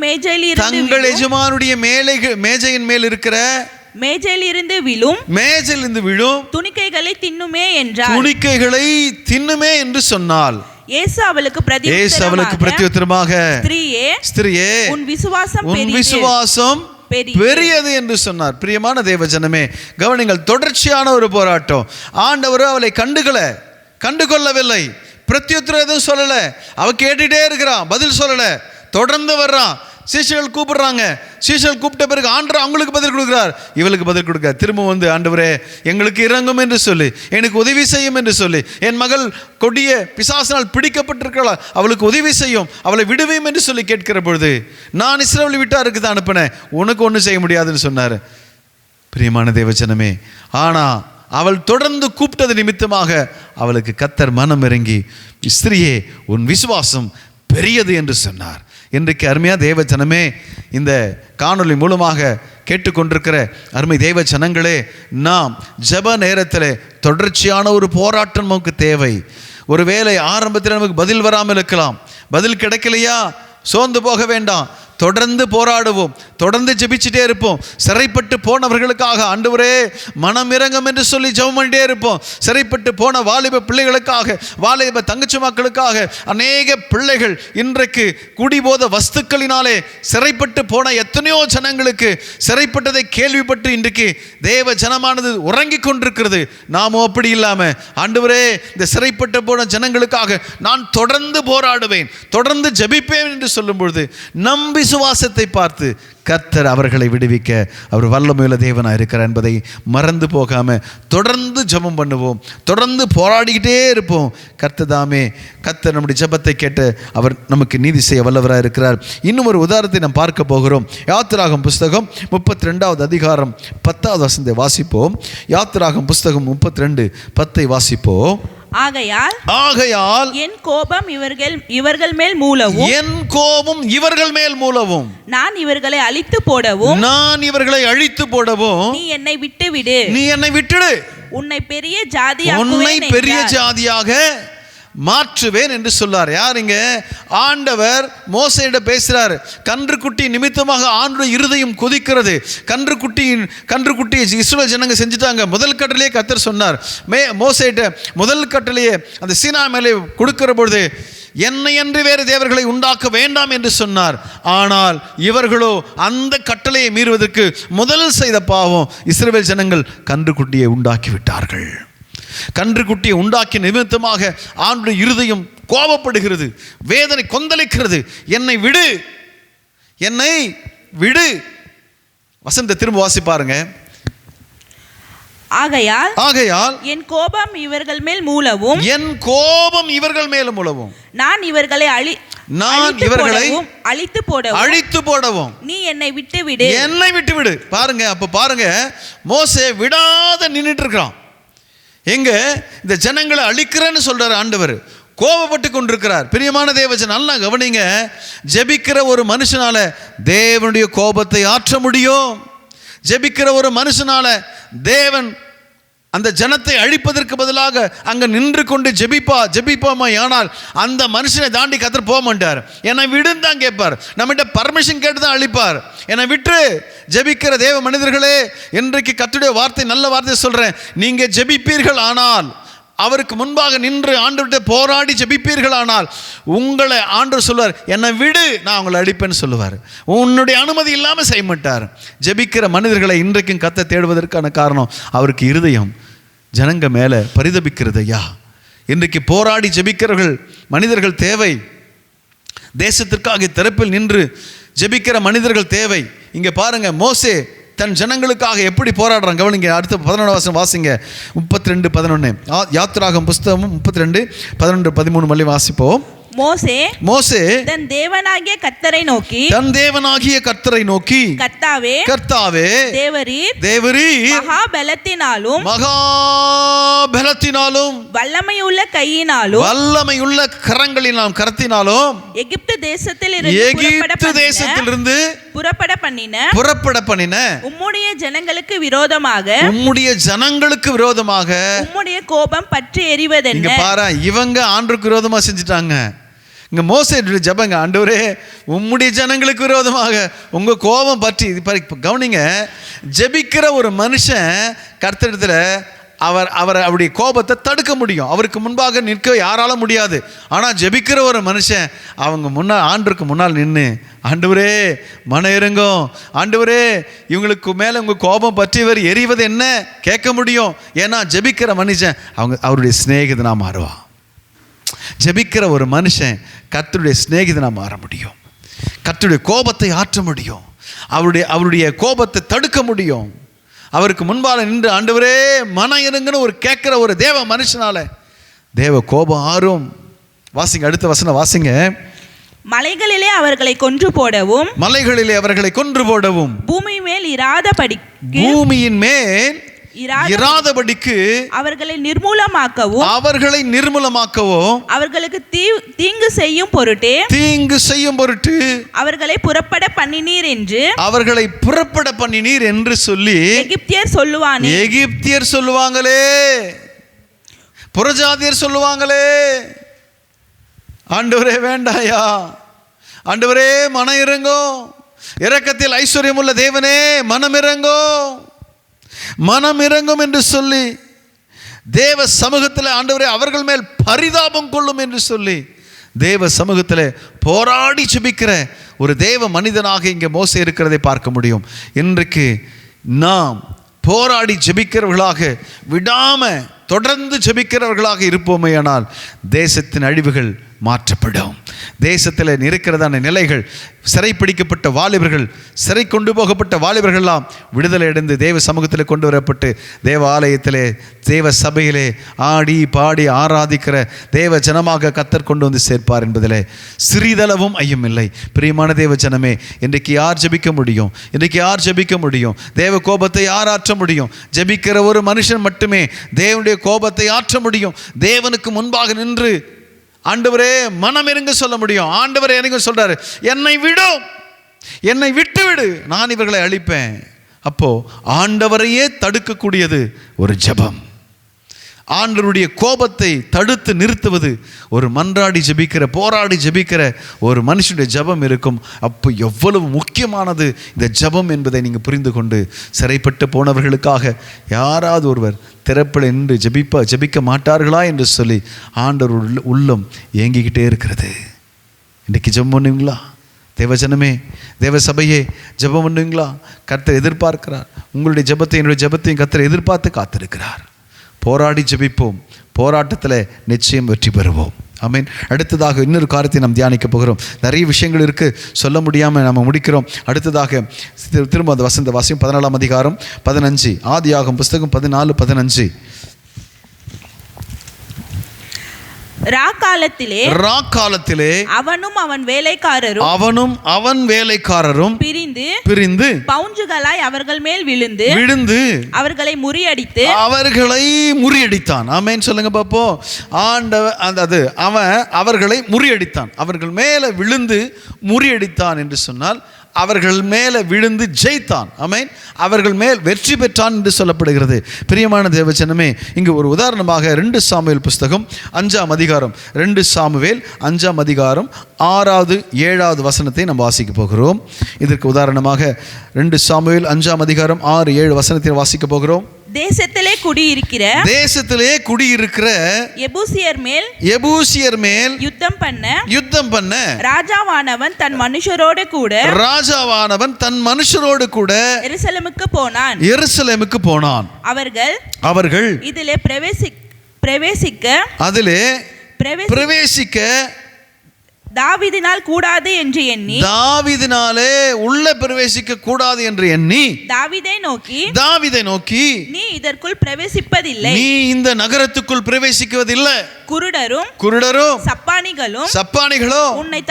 எஜமானுடைய மேஜையின் மேல் இருக்கிற மேஜையிலிருந்து விழும் துணிக்கைகளை தின்னுமே என்று சொன்னாள். இயேசு அவளுக்கு பிரதியுத்தரமாக, ஸ்திரீயே உன் விசுவாசம் பெரியது என்று சொன்னார். பிரியமான தேவஜனமே, கவனிங்கள், தொடர்ச்சியான ஒரு போராட்டம். ஆண்டவர் அவளை கண்டுகொள்ளவில்லை, பிரத்யுத்தரம் எதுவும் சொல்லல. அவ கேட்டுட்டே இருக்கிறான், பதில் சொல்லல, தொடர்ந்து வர்றான். சீஷர்கள் கூப்பிடுறாங்க, சீஷர்கள் கூப்பிட்ட பிறகு ஆண்டவர் அவங்களுக்கு பதில் கொடுக்கிறார், இவளுக்கு பதில் கொடுக்கிறார். திரும்ப வந்து ஆண்டவரே எங்களுக்கு இறங்கும் என்று சொல்லி, எனக்கு உதவி செய்யும் என்று சொல்லி, என் மகள் கொடிய பிசாசினால் பிடிக்கப்பட்டிருக்கிறாள், அவளுக்கு உதவி செய்யும், அவளை விடுவேயும் என்று சொல்லி கேட்கிற பொழுது, நான் இஸ்ரவேல் வீட்டாருக்கு தான் அனுப்பினேன், உனக்கு ஒன்றும் செய்ய முடியாதுன்னு சொன்னார். பிரியமான தேவஜனமே, ஆனா அவள் தொடர்ந்து கூப்பிட்டது நிமித்தமாக அவளுக்கு கர்த்தர் மனம் இறங்கி, ஸ்திரியே உன் விசுவாசம் பெரியது என்று சொன்னார். இன்றைக்கு அருமையா தேவ ஜனமே, இந்த காணொளி மூலமாக கேட்டுக்கொண்டிருக்கிற அருமை தேவ ஜனங்களே, நாம் ஜெப நேரத்தில் தொடர்ச்சியான ஒரு போராட்டம் நமக்கு தேவை. ஒருவேளை ஆரம்பத்தில் நமக்கு பதில் வராமல் இருக்கலாம், பதில் கிடைக்கலையா சோர்ந்து போக வேண்டாம், தொடர்ந்து போராடுவோம், தொடர்ந்து ஜெபிச்சுட்டே இருப்போம். சிறைப்பட்டு போனவர்களுக்காக ஆண்டவரே மனம் இறங்கும் என்று சொல்லி ஜெபம் பண்ணிட்டே இருப்போம். சிறைப்பட்டு போன வாலிப பிள்ளைகளுக்காக, வாலிப தங்கச்சி மக்களுக்காக, அநேக பிள்ளைகள் இன்றைக்கு குடிபோத வஸ்துக்களினாலே சிறைப்பட்டு போன எத்தனையோ ஜனங்களுக்கு சிறைப்பட்டதை கேள்விப்பட்டு இன்றைக்கு தேவ ஜனமானது உறங்கி கொண்டிருக்கிறது. நாமும் அப்படி இல்லாமல் ஆண்டவரே இந்த சிறைப்பட்டு போன ஜனங்களுக்காக நான் தொடர்ந்து போராடுவேன், தொடர்ந்து ஜெபிப்பேன் என்று சொல்லும் பொழுது நம் விசுவாசத்தை பார்த்து கர்த்தர் அவர்களை விடுவிக்க அவர் வல்லமையுள்ள தேவனாக இருக்கிறார் என்பதை மறந்து போகாம தொடர்ந்து ஜெபம் பண்ணுவோம், தொடர்ந்து போராடிக்கிட்டே இருப்போம். கர்த்ததாமே, கர்த்தர் நம்முடைய ஜெபத்தை கேட்டு அவர் நமக்கு நீதி செய்ய வல்லவராக இருக்கிறார். இன்னும் ஒரு உதாரணத்தை நாம் பார்க்க போகிறோம். யாத்திராகமம் புஸ்தகம் 32வது அதிகாரம் 10வது வசனத்தை வாசிப்போம். யாத்திராகமம் புஸ்தகம் 32:10 வாசிப்போம். ஆகையால் என் கோபம் இவர்கள் மேல் மூலவும், என் கோபம் இவர்கள் மேல் மூலவும், நான் இவர்களை அழித்து போடவும் நீ என்னை விட்டுவிடு, உன்னை பெரிய ஜாதியாக மாற்றுவேன் என்று சொல்லார். யாருங்க? ஆண்டவர் மோசேயிடம் பேசுறார். கன்றுக்குட்டி நிமித்தமாக ஆண்டவருடைய இருதயம் கொதிக்கிறது. கன்றுக்குட்டியை இஸ்ரவேல் ஜனங்க செஞ்சுட்டாங்க. முதல் கட்டளையே கர்த்தர் சொன்னார். மோசேயிட்ட முதல் கட்டளையே அந்த சீனா மேலே கொடுக்கிற பொழுது என்னை அன்றி வேறு தேவர்களை உண்டாக்க வேண்டாம் என்று சொன்னார். ஆனால் இவர்களோ அந்த கட்டளையை மீறுவதற்கு முதல் செய்த பாவம், இஸ்ரவேல் ஜனங்கள் கன்றுக்குட்டியை உண்டாக்கி விட்டார்கள். கன்றுக்குட்டியை உண்டாக்கிய நிமித்தமாக ஆண்டுடைய இருதயம் கோபப்படுகிறது, வேதனை கொந்தளிக்கிறது. என்னை விடு. வசனத்தை திரும்ப வாசி பாருங்க. ஆகையால் என் கோபம் இவர்கள் மேல் மூலவும், நான் இவர்களை அழித்து போடவும் நீ என்னை விட்டுவிடு. பாருங்க, அப்ப பாருங்க, மோசே விடாத நின்னுட்டு இருக்கான். எங்க இந்த ஜனங்களை அழிக்கிறேன்னு சொல்றாரு ஆண்டவர், கோபப்பட்டு கொண்டிருக்கிறார். பிரியமான தேவஜன், நல்லா கவனிங்க. ஜெபிக்கிற ஒரு மனுஷனால தேவனுடைய கோபத்தை ஆற்ற முடியும். ஜெபிக்கிற ஒரு மனுஷனால தேவன் அந்த ஜனத்தை அழிப்பதற்கு பதிலாக அங்க நின்று கொண்டு ஜெபிப்போமா, ஆனால் அந்த மனுஷனை தாண்டி கர்த்தர் போக மாட்டார். என்னை விடுன்னு தான் கேட்பார். நம்மகிட்ட பர்மிஷன் கேட்டு தான் அழிப்பார். என்னை விட்டு ஜெபிக்கிற தேவ மனிதர்களே, இன்றைக்கு கர்த்தருடைய வார்த்தை, நல்ல வார்த்தை சொல்றேன். நீங்க ஜெபிப்பீர்கள் ஆனால், அவருக்கு முன்பாக நின்று ஆண்டவர்கிட்ட போராடி ஜெபிப்பீர்கள் ஆனால், உங்களை ஆண்டவர் சொல்வார், என்னை விடு, நான் உங்களை அடிப்பேன்னு சொல்லுவார். உன்னுடைய அனுமதி இல்லாமல் செய்ய மாட்டார். ஜெபிக்கிற மனிதர்களை இன்றைக்கும் கர்த்தர் தேடுவதற்கான காரணம், அவருக்கு இருதயம் ஜனங்க மேலே பரிதபிக்கிறதையா. இன்றைக்கு போராடி ஜெபிக்கிறவர்கள் மனிதர்கள் தேவை. தேசத்திற்காக திறப்பில் நின்று ஜெபிக்கிற மனிதர்கள் தேவை. இங்கே பாருங்க, மோசே தன் ஜனங்களுக்காக எப்படி போராடுறாங்க கவனிங்க. அடுத்த 11 வசனம் வாசிங்க. 32:11 யாத்திராகமம் புஸ்தகம் 32:11-13 மல்லி வாசிப்போம். மோசே தன் தேவனாகிய கர்த்தரை நோக்கி கர்த்தாவே தேவரீர் மகாபலத்தினாலும் வல்லமையுள்ள கரங்களினாலும் கரத்தினாலும் எகிப்து தேசத்திலிருந்து புறப்பட பண்ணின உம்முடைய ஜனங்களுக்கு விரோதமாக உம்முடைய கோபம் பற்றி எரிவதென்ன. பாரு, இவங்க ஆண்டவருக்கு விரோதமா செஞ்சுட்டாங்க. இங்கே மோசே ஜெபங்க, ஆண்டவரே உம்முடைய ஜனங்களுக்கு விரோதமாக உங்கள் கோபம் பற்றி. கவனிங்க, ஜெபிக்கிற ஒரு மனுஷன் கர்த்தரிடத்தில் அவருடைய கோபத்தை தடுக்க முடியும். அவருக்கு முன்பாக நிற்க யாரால முடியாது. ஆனால் ஜெபிக்கிற ஒரு மனுஷன் அவங்க ஆண்டவருக்கு முன்னால் நின்று, ஆண்டவரே மன இறங்கும், ஆண்டவரே இவங்களுக்கு மேலே உங்கள் கோபம் பற்றியவர் எரிவது என்ன கேட்க முடியும். ஏன்னா ஜெபிக்கிற மனுஷன் அவருடைய சிநேகிதனா மாறுவான். ஜெபிக்கிற ஒரு மனுஷன் கர்த்தருடைய சிநேகிதனா மாற முடியும். கர்த்தருடைய கோபத்தை ஆற்ற முடியும். அவருடைய கோபத்தை தடுக்க முடியும். அவருக்கு முன்பாக நின்று, ஆண்டவரே மன இறங்குன்னு ஒரு கேட்கிற ஒரு தேவ மனுஷனால தேவ கோபம் ஆறும். வாசிங்க, அடுத்த வசனம் வாசிங்க. மலைகளிலே அவர்களை கொன்று போடவும் பூமியின் மேல் இராதபடிக்கு அவர்களை நிர்மூலமாக்கவும் அவர்களுக்கு தீங்கு செய்யும் பொருட்டு அவர்களை புறப்பட பண்ணினீர் என்று சொல்லி எகிப்தியர் சொல்லுவாங்களே, புறஜாதியர் சொல்லுவாங்களே, ஆண்டவரே வேண்டாயா, ஆண்டவரே மனம் இறங்கோ, இரக்கத்தில் ஐஸ்வர்யம் உள்ள தேவனே மனம் இறங்கும் என்று சொல்லி தேவ சமூகத்தில் ஆண்டவரே அவர்கள் மேல் பரிதாபம் கொள்ளும் என்று சொல்லி தேவ சமூகத்தில் போராடி ஜெபிக்கிற ஒரு தேவ மனிதனாக இங்கே மோசே இருக்கிறதை பார்க்க முடியும். இன்றைக்கு நாம் போராடி ஜெபிக்கிறவர்களாக விடாம தொடர்ந்து ஜெபிக்கிறவர்களாக இருப்போமேயானால் தேசத்தின் அழிவுகள் மாற்றப்படும். தேசத்தில் இருக்கிறதான நிலைகள், சிறைப்பிடிக்கப்பட்ட வாலிபர்கள், சிறை கொண்டு போகப்பட்ட வாலிபர்கள்லாம் விடுதலை அடைந்து தேவ சமூகத்தில் கொண்டு வரப்பட்டு தேவ ஆலயத்திலே தேவ சபையிலே ஆடி பாடி ஆராதிக்கிற தேவ ஜனமாக கர்த்தர் கொண்டு வந்து சேர்ப்பார் என்பதில் சிறிதளவும் ஐயமில்லை. பிரியமான தேவ ஜனமே, இன்றைக்கு யார் ஜெபிக்க முடியும்? தேவ கோபத்தை யார் ஆற்ற முடியும்? ஜெபிக்கிற ஒரு மனுஷன் மட்டுமே தேவனுடைய கோபத்தை ஆற்ற முடியும். தேவனுக்கு முன்பாக நின்று ஆண்டவரே மனம் இறங்க சொல்ல முடியும். ஆண்டவரே இறங்க சொல்றாரு, என்னை விட்டு விடு, நான் இவர்களை அழிப்பேன். அப்போ ஆண்டவரையே தடுக்கக்கூடியது ஒரு ஜெபம். ஆண்டவருடைய கோபத்தை தடுத்து நிறுத்துவது ஒரு மன்றாடி ஜெபிக்கிற, போராடி ஜெபிக்கிற ஒரு மனுஷனுடைய ஜெபம் இருக்கும். அப்போ எவ்வளவு முக்கியமானது இந்த ஜெபம் என்பதை நீங்கள் புரிந்து கொண்டு சிறைப்பட்டு போனவர்களுக்காக யாராவது ஒருவர் திறப்பில் நின்று ஜெபிக்க மாட்டார்களா என்று சொல்லி ஆண்டவர் உள்ளம் ஏங்கிக்கிட்டே இருக்கிறது. இன்றைக்கு ஜெபம் பண்ணுவீங்களா? தேவஜனமே, தேவ சபையே, ஜெபம் பண்ணுவீங்களா? கர்த்தர் எதிர்பார்க்கிறார். உங்களுடைய ஜெபத்தை, என்னுடைய ஜெபத்தையும் கர்த்தர் எதிர்பார்த்து காத்திருக்கிறார். போராடி ஜெபிப்போம், போராட்டத்தில் நிச்சயம் வெற்றி பெறுவோம். ஆமீன். அடுத்ததாக இன்னொரு காரியத்தை நாம் தியானிக்க போகிறோம். நிறைய விஷயங்கள் இருக்குது, சொல்ல முடியாமல் நம்ம முடிக்கிறோம். அடுத்ததாக திரும்ப அந்த வசந்த வாசியம் 14ஆம் அதிகாரம் 15, ஆதியாகமம் புஸ்தகம் 14:15. ராக்காலத்திலே அவனும் அவன் வேலைக்காரரும் பிரிந்து பவுஞ்சுகளாய் அவர்கள் மேல் விழுந்து அவர்களை முறியடித்தான். ஆமென் சொல்லுங்க பாப்போம். அவன் அவர்களை முறியடித்தான். அவர்கள் மேல விழுந்து முறியடித்தான் என்று சொன்னால் அவர்கள் மேலே விழுந்து ஜெயித்தான். ஆமென். அவர்கள் மேல் வெற்றி பெற்றான் என்று சொல்லப்படுகிறது. பிரியமான தேவஜனமே, இங்கு ஒரு உதாரணமாக 2 சாமுவேல் புஸ்தகம் 5ஆம் அதிகாரம் 2 சாமுவேல் 5ஆம் அதிகாரம் 6வது 7வது வசனத்தை நாம் வாசிக்க போகிறோம். இதற்கு உதாரணமாக 2 சாமுவேல் 5ஆம் அதிகாரம் 6, 7 வசனத்தை வாசிக்க போகிறோம். தேசத்திலே குடியிருக்கிற எபூசியர் மேல் யுத்தம் பண்ண ராஜாவானவன் தன் மனுஷரோடு கூட எருசலேமுக்கு போனான். அவர்கள் இதிலே பிரவேசிக்க தாவீதினால் கூடாது என்று எண்ணி, தாவீதினாலே உள்ள பிரவேசிக்க கூடாது என்று எண்ணி தாவீதை நோக்கி நீ இதற்குள் பிரவேசிப்பதில்லை, நீ இந்த நகரத்துக்குள் பிரவேசிக்குவதில்லை, குருடரும் சப்பானிகளும் உன்னை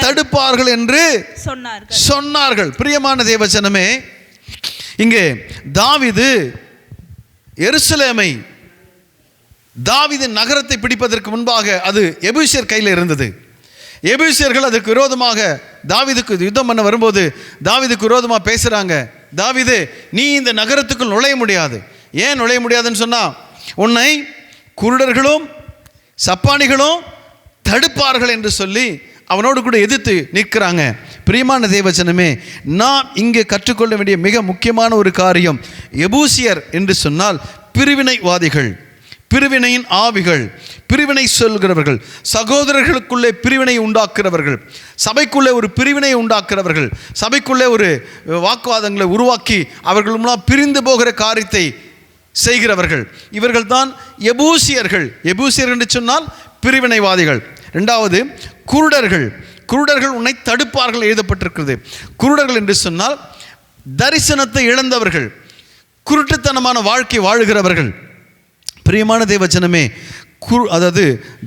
தடுப்பார்கள் என்று சொன்னார்கள். பிரியமான தேவஜனமே, இங்கே தாவீது எருசலேமை, தாவீதின் நகரத்தை பிடிப்பதற்கு முன்பாக அது எபூசியர் கையில் இருந்தது. எபூசியர்கள் அதுக்கு விரோதமாக தாவீதுக்கு யுத்தம் பண்ண வரும்போது தாவீதுக்கு விரோதமாக பேசுகிறாங்க. தாவீது, நீ இந்த நகரத்துக்குள் நுழைய முடியாது. ஏன் நுழைய முடியாதுன்னு சொன்னால், உன்னை குருடர்களும் சப்பானிகளும் தடுப்பார்கள் என்று சொல்லி அவனோடு கூட எதிர்த்து நிற்கிறாங்க. பிரியமான தேவஜனமே, நாம் இங்கே கற்றுக்கொள்ள வேண்டிய மிக முக்கியமான ஒரு காரியம், எபூசியர் என்று சொன்னால் பிரிவினைவாதிகள், பிரிவினையின் ஆவிகள், பிரிவினை சொல்கிறவர்கள், சகோதரர்களுக்குள்ளே பிரிவினை உண்டாக்குறவர்கள், சபைக்குள்ளே ஒரு பிரிவினை உண்டாக்குறவர்கள், சபைக்குள்ளே ஒரு வாக்குவாதங்களை உருவாக்கி அவர்கள் மூலம் பிரிந்து போகிற காரியத்தை செய்கிறவர்கள். இவர்கள் தான் எபூசியர்கள். எபூசியர் என்று சொன்னால் பிரிவினைவாதிகள். 2வது குருடர்கள் உன்னை தடுப்பார்கள் எழுதப்பட்டிருக்கிறது. குருடர்கள் என்று சொன்னால் தரிசனத்தை இழந்தவர்கள், குருட்டுத்தனமான வாழ்க்கை வாழுகிறவர்கள். பிரியமான தேவஜனமே, அதாவது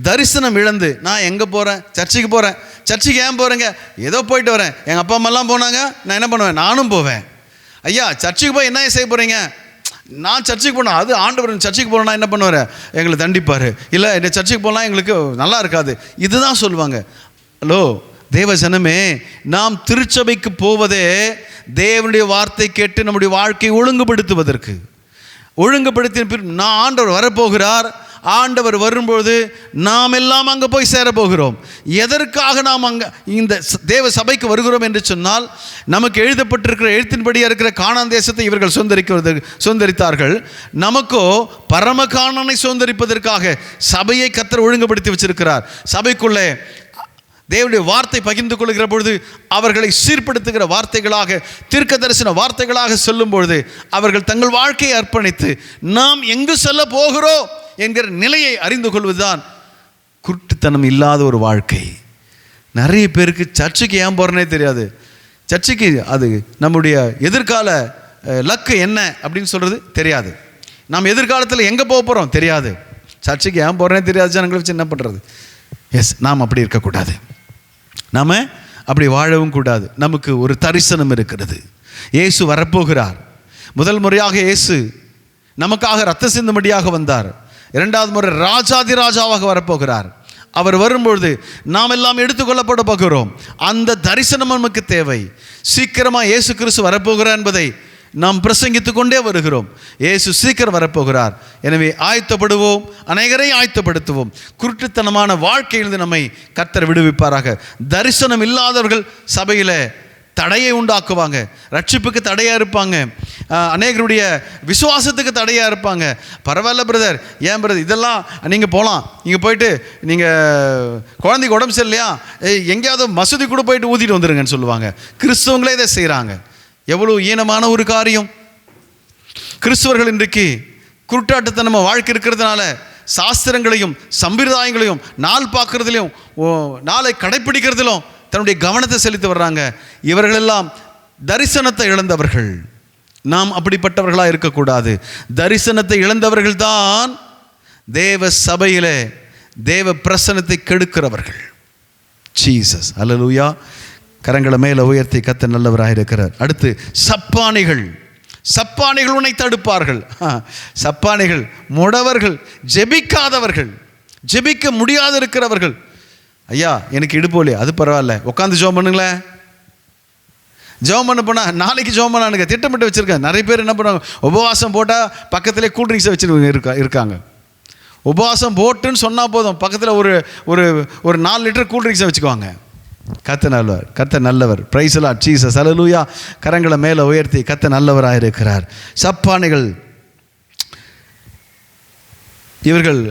தரிசனம் இழந்து, நான் எங்கே போகிறேன், சர்ச்சுக்கு போகிறேன், சர்ச்சுக்கு ஏன் போகிறேங்க, ஏதோ போயிட்டு வரேன், எங்கள் அப்பா அம்மாலாம் போனாங்க, நான் என்ன பண்ணுவேன், நானும் போவேன். ஐயா, சர்ச்சுக்கு போய் என்ன செய்ய போகிறீங்க, நான் சர்ச்சுக்கு போனேன், அது ஆண்டவர் சர்ச்சுக்கு போனா என்ன பண்ணுவார், எங்களை தண்டிப்பார், இல்லை என்ன சர்ச்சுக்கு போனால் எங்களுக்கு நல்லா இருக்காது, இதுதான் சொல்லுவாங்க. ஹலோ தேவ ஜனமே, நாம் திருச்சபைக்கு போவதே தேவனுடைய வார்த்தை கேட்டு நம்முடைய வாழ்க்கையை ஒழுங்குபடுத்துவதற்கு. ஒழுங்குபடுத்தின நான் ஆண்டவர் வரப்போகிறார், ஆண்டவர் வரும்போது நாம் எல்லாம் அங்கே போய் சேரப்போகிறோம். எதற்காக நாம் அங்கே இந்த தேவ சபைக்கு வருகிறோம் என்று சொன்னால், நமக்கு எழுதப்பட்டிருக்கிற எழுத்தின்படியாக இருக்கிற கானான் தேசத்தை இவர்கள் சுதந்திரித்தார்கள். நமக்கோ பரம கானானை சுதந்திரிப்பதற்காக சபையை கர்த்தர் ஒழுங்குபடுத்தி வச்சிருக்கிறார். சபைக்குள்ளே தேவனுடைய வார்த்தை பகிர்ந்து கொள்கிற பொழுது அவர்களை சீர்படுத்துகிற வார்த்தைகளாக, தீர்க்க தரிசன வார்த்தைகளாக சொல்லும் பொழுது அவர்கள் தங்கள் வாழ்க்கையை அர்ப்பணித்து நாம் எங்கு செல்ல போகிறோம் என்கிற நிலையை அறிந்து கொள்வதுதான் குருட்டுத்தனம் இல்லாத ஒரு வாழ்க்கை. நிறைய பேருக்கு சர்ச்சுக்கு ஏன் போகிறனே தெரியாது. சர்ச்சுக்கு அது நம்முடைய எதிர்கால லக்கு என்ன அப்படின்னு சொல்கிறது தெரியாது. நாம் எதிர்காலத்தில் எங்கே போக போகிறோம் தெரியாது. சர்ச்சுக்கு ஏன் போகிறனே தெரியாது. ஜனங்களை வச்சு என்ன பண்ணுறது? நாம் அப்படி இருக்கக்கூடாது. நாம் அப்படி வாழவும் கூடாது. நமக்கு ஒரு தரிசனம் இருக்கிறது. இயேசு வரப்போகிறார். முதல் முறையாக இயேசு நமக்காக ரத்த சிந்தும்படியாக வந்தார். இரண்டாவது முறை ராஜாதி ராஜாவாக வரப்போகிறார். அவர் வரும்பொழுது நாம் எல்லாம் எடுத்துக்கொள்ளப்பட போகிறோம். அந்த தரிசனம் நமக்கு தேவை. சீக்கிரமாக இயேசு கிறிஸ்து வரப்போகிறார் என்பதை நாம் பிரசங்கித்து கொண்டே வருகிறோம். இயேசு சீக்கிரம் வரப்போகிறார். எனவே ஆயத்தப்படுவோம், அநேகரை ஆயத்தப்படுத்துவோம். குருட்டுத்தனமான வாழ்க்கையிலிருந்து நம்மை கர்த்தர் விடுவிப்பாராக. தரிசனம் இல்லாதவர்கள் சபையில் தடையை உண்டாக்குவாங்க, ரட்சிப்புக்கு தடையாக இருப்பாங்க, அநேகருடைய விசுவாசத்துக்கு தடையாக இருப்பாங்க. பரவாயில்ல பிரதர், ஏன் பிரதர் இதெல்லாம் நீங்கள் போகலாம், நீங்கள் போயிட்டு நீங்கள் குழந்தைக்கு உடம்பு சரியில்லையா, எங்கேயாவது மசூதி கூட போயிட்டு ஊதிட்டு வந்துடுங்கன்னு சொல்லுவாங்க. கிறிஸ்தவங்களே இதை செய்கிறாங்க. எவ்வளோ ஈனமான ஒரு காரியம். கிறிஸ்தவர்கள் இன்றைக்கு குருட்டாட்டத்தனமா வாழ்க்கை இருக்கிறதுனால சாஸ்திரங்களையும் சம்பிரதாயங்களையும் நாள் பார்க்கறதுலையும் நாளை கடைப்பிடிக்கிறதிலும் தன்னுடைய கவனத்தை செலுத்தி வர்றாங்க. இவர்களெல்லாம் தரிசனத்தை இழந்தவர்கள். நாம் அப்படிப்பட்டவர்களாக இருக்கக்கூடாது. தரிசனத்தை இழந்தவர்கள் தான் தேவ சபையிலே தேவ பிரசனத்தை கெடுக்கிறவர்கள். ஜீசஸ் அல்லேலூயா. கரங்களை மேலே உயர்த்தி கர்த்தர் நல்லவராக இருக்கிறார். அடுத்து சப்பானிகள். சப்பானிகள் உன்னை தடுப்பார்கள். சப்பானிகள் முடவர்கள், ஜெபிக்காதவர்கள், ஜெபிக்க முடியாது இருக்கிறவர்கள். ஐயா எனக்கு இடுப்போலே, அது பரவாயில்ல, உட்காந்து ஜெபம் பண்ணுங்களேன். ஜெபம் பண்ண போனால் நாளைக்கு ஜெபம் பண்ணானுங்க திட்டமிட்டு வச்சுருக்கேன். நிறைய பேர் என்ன பண்ணுவாங்க, உபவாசம் போட்டால் பக்கத்திலே கூல்ட்ரிங்க்ஸை வச்சுருக்க இருக்காங்க. உபவாசம் போட்டுன்னு சொன்னால் போதும், பக்கத்தில் ஒரு 4 லிட்டர் கூல்ட்ரிங்க்ஸை வச்சுக்குவாங்க. கர்த்தர் நல்லவர், கர்த்தர் நல்லவர். பிரைஸ் தி லார்ட் ஜீசஸ் அல்லேலூயா. கரங்களை மேலே உயர்த்தி கர்த்தர் நல்லவராக இருக்கிறார். சப்பானிகள் இவர்கள்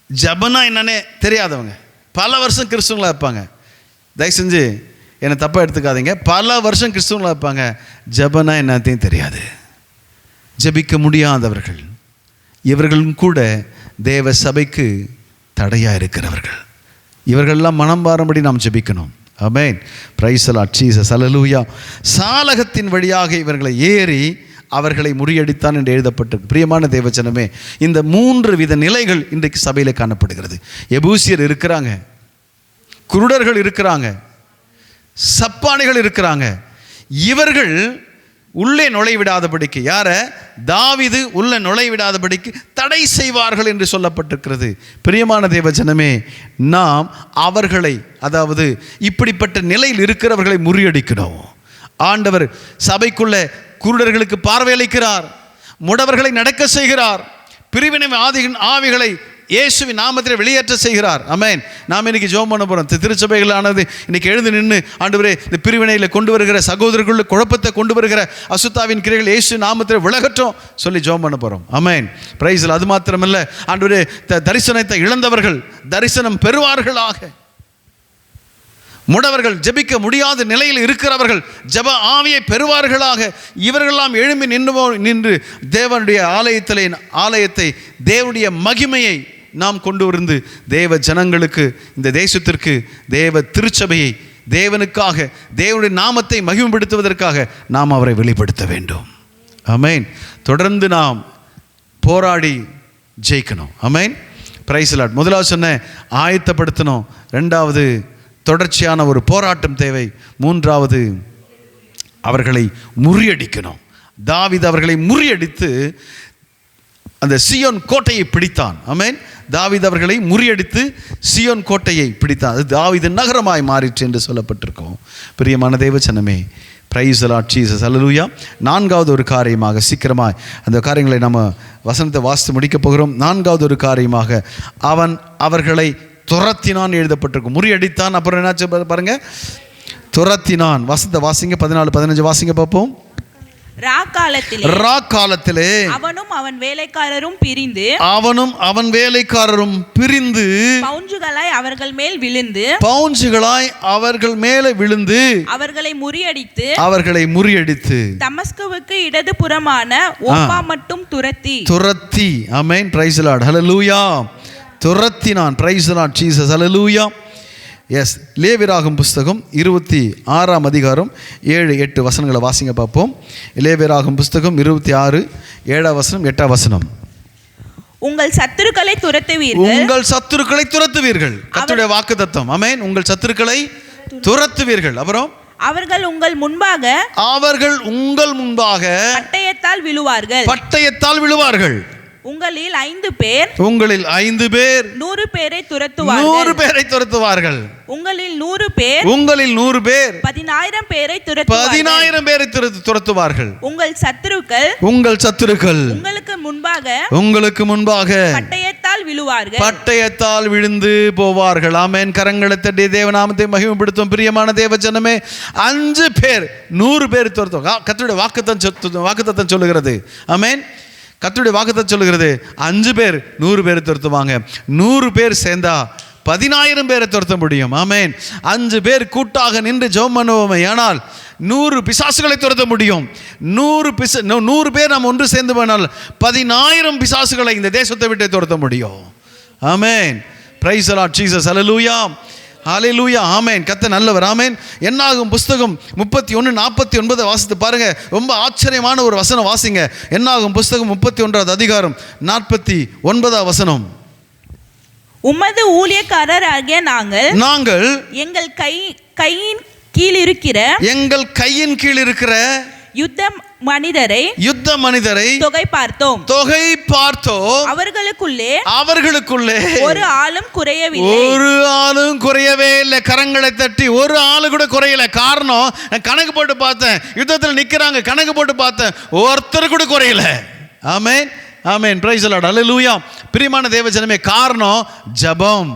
ஜபனா என்னன்னே தெரியாதவங்க. பல வருஷம் கிறிஸ்துவங்களாக இருப்பாங்க. தயவு செஞ்சு என்னை தப்பாக எடுத்துக்காதீங்க. பல வருஷம் கிறிஸ்துவங்களாக இருப்பாங்க. ஜபனா என்னத்தையும் தெரியாது. ஜபிக்க முடியாதவர்கள். இவர்களும் கூட தேவ சபைக்கு தடையாக இருக்கிறவர்கள். இவர்களெல்லாம் மனம் மாறும்படி நாம் ஜெபிக்கணும். ஆமென். பிரைஸ் தி லார்ட் ஜீசஸ் அல்லேலூயா. சாலகத்தின் வழியாக இவர்களை ஏறி அவர்களை முறியடித்தான் என்று எழுதப்பட்டது. பிரியமான தேவஜனமே, இந்த 3 வித நிலைகள் இன்றைக்கு சபையில் காணப்படுகிறது. எபூசியர் இருக்கிறாங்க, குருடர்கள் இருக்கிறாங்க, சப்பானிகள் இருக்கிறாங்க. இவர்கள் உள்ளே நுழைவிடாதபடிக்கு, யார தாவீது உள்ளே நுழைவிடாதபடிக்கு தடை செய்வார்கள் என்று சொல்லப்பட்டிருக்கிறது. பிரியமான தேவஜனமே, நாம் அவர்களை, அதாவது இப்படிப்பட்ட நிலையில் இருக்கிறவர்களை முறியடிக்கணும். ஆண்டவர் சபைக்குள்ள குருடர்களுக்கு பார்வையளிக்கிறார், முடவர்களை நடக்க செய்கிறார், பிரிவினை ஆவிகளை இயேசுவின் நாமத்தில் வெளியேற்ற செய்கிறார். ஆமென். நாம் இன்னைக்கு ஜெபம் பண்ண போகிறோம். திருச்சபைகளானது இன்னைக்கு எழுந்து நின்று, ஆண்டவரே இந்த பிரிவினையில் கொண்டு வருகிற சகோதரர்களுள்ள குழப்பத்தை கொண்டு வருகிற அசுத்தாவின் கிரைகள் இயேசு நாமத்தில் விலகட்டும் சொல்லி ஜெபம் பண்ண போகிறோம். ஆமென். பிரைஸ். அது மாத்திரமல்ல, ஆண்டவரே தரிசனத்தை இழந்தவர்கள் தரிசனம் பெறுவார்களாக. முடவர்கள், ஜெபிக்க முடியாத நிலையில் இருக்கிறவர்கள் ஜெப ஆவியை பெறுவார்களாக. இவர்களெல்லாம் எழும்பி நின்று தேவனுடைய ஆலயத்தை தேவனுடைய மகிமையை நாம் கொண்டு வந்து தேவ ஜனங்களுக்கு, இந்த தேசத்திற்கு, தேவ திருச்சபையை தேவனுக்காக, தேவனுடைய நாமத்தை மகிமைப்படுத்துவதற்காக நாம் அவரை வெளிப்படுத்த வேண்டும். ஆமென். தொடர்ந்து நாம் போராடி ஜெயிக்கணும். ஆமென். Praise the Lord. முதலாவது சொன்ன ஆயத்தப்படுத்தணும். ரெண்டாவது தொடர்ச்சியான ஒரு போராட்டம் தேவை. மூன்றாவது அவர்களை முறியடிக்கணும். தாவீது அவர்களை முறியடித்து அந்த சீயோன் கோட்டையை பிடித்தான். ஆமென். தாவீது அவர்களை முறியடித்து சீயோன் கோட்டையை பிடித்தான். அது தாவீது நகரமாய் மாறிற்று என்று சொல்லப்பட்டிருக்கும். பிரியமான தேவ ஜனமே, பிரைஸ் தி லார்ட் ஜீசஸ், அல்லேலூயா. நான்காவது ஒரு காரியமாக, சீக்கிரமாய் அந்த காரியங்களை நம்ம வசனத்தை வாசித்து முடிக்க போகிறோம். நான்காவது ஒரு காரியமாக, அவன் அவர்களை துரத்தினான் எழுதப்பட்டிருக்கும். முறியடித்தான், அப்புறம் என்னாச்சு பாருங்க, துரத்தினான். வசனத்தை வாசிங்க, 14-15 வாசிங்க பார்ப்போம். ராக்காலத்திலே அவனும் அவன் வேலைக்காரரும் பிரிந்து பவுஞ்சுகளாய் அவர்கள் மேல் விழுந்து அவர்களை முறியடித்து தமஸ்குவுக்கு இடது புறமான ஒப்பா மட்டும் துரத்தி. Amen. Praise the Lord. Hallelujah. துரத்தினான். Praise the Lord Jesus. Hallelujah. Yes. லேவியராகும் புஸ்தகம் 26ஆம் அதிகாரம் 7-8 வசனங்களை வாசிங்க பார்ப்போம். லேவியராகும் புஸ்தகம் 26 7ஆம் வசனம் 8ஆம் வசனம். உங்கள் சத்துருக்களை துரத்துவீர்கள். கர்த்தருடைய வாக்குத்தத்தம். ஆமென். உங்கள் சத்துருக்களை துரத்துவீர்கள். அப்புறம் அவர்கள் உங்கள் முன்பாக பட்டயத்தால் விழுவார்கள். உங்களில் 5 பேர் 100 பேரை துரத்துவார்கள். உங்களில் 100 பேர் 10,000 பேரை துரத்துவார்கள். உங்கள் சத்துருக்கள் உங்களுக்கு முன்பாக பட்டயத்தால் விழுந்து போவார்கள். ஆமென். கரங்களை தட்டி தேவநாமத்தை மகிமைப்படுத்தும். பிரியமான தேவ ஜனமே, 5 பேர் 100 பேர் துரத்துவாங்க. கர்த்தருடைய வாக்குத்தத்தம் சொல்லுகிறது. ஆமென். கர்த்தருடைய வாக்குத்தத்தம் சொல்லுகிறது, 5 பேர் 100 பேரை துரத்துவாங்க. 100 பேர் சேர்ந்தா 10,000 பேரை துரத்த முடியும். ஆமென். 5 பேர் கூட்டாக நின்று ஜெபம் பண்ணுவோமே, ஆனால் 100 பிசாசுகளை துரத்த முடியும். 100 பேர் நாம் ஒன்று சேர்ந்து போனால் 10,000 பிசாசுகளை இந்த தேசத்தை விட்டு துரத்த முடியும். Amen. Praise the Lord Jesus. Hallelujah. Hallelujah. Amen. கர்த்தர் நல்லவர். ஆமென். என்னாகும் புஸ்தகம் 31:49 வாசித்து பாருங்க. ரொம்ப ஆச்சரியமான ஒரு வசனம் வாசிங்க. என்னாகும் புஸ்தகம் 31ஆம் அதிகாரம் 49ஆம் வசனம். உமது ஊழியக்காரராகிய நாங்கள் எங்கள் கையின் கீழ் இருக்கிற யுத்த மனிதரை தொகை பார்த்தோம். அவர்களுக்குள்ளே ஒரு ஆளும் குறையவே இல்லை. கரங்களை தட்டி ஒரு ஆளு கூட குறையல. காரணம், கணக்கு போட்டு பார்த்தேன், யுத்தத்தில் நிக்கிறாங்க, கணக்கு போட்டு பார்த்தேன், ஒருத்தர் கூட குறையல. Amen. Amen. Praise the Lord. Hallelujah. பிரியமான தேவ ஜனமே, காரணம் ஜெபம்.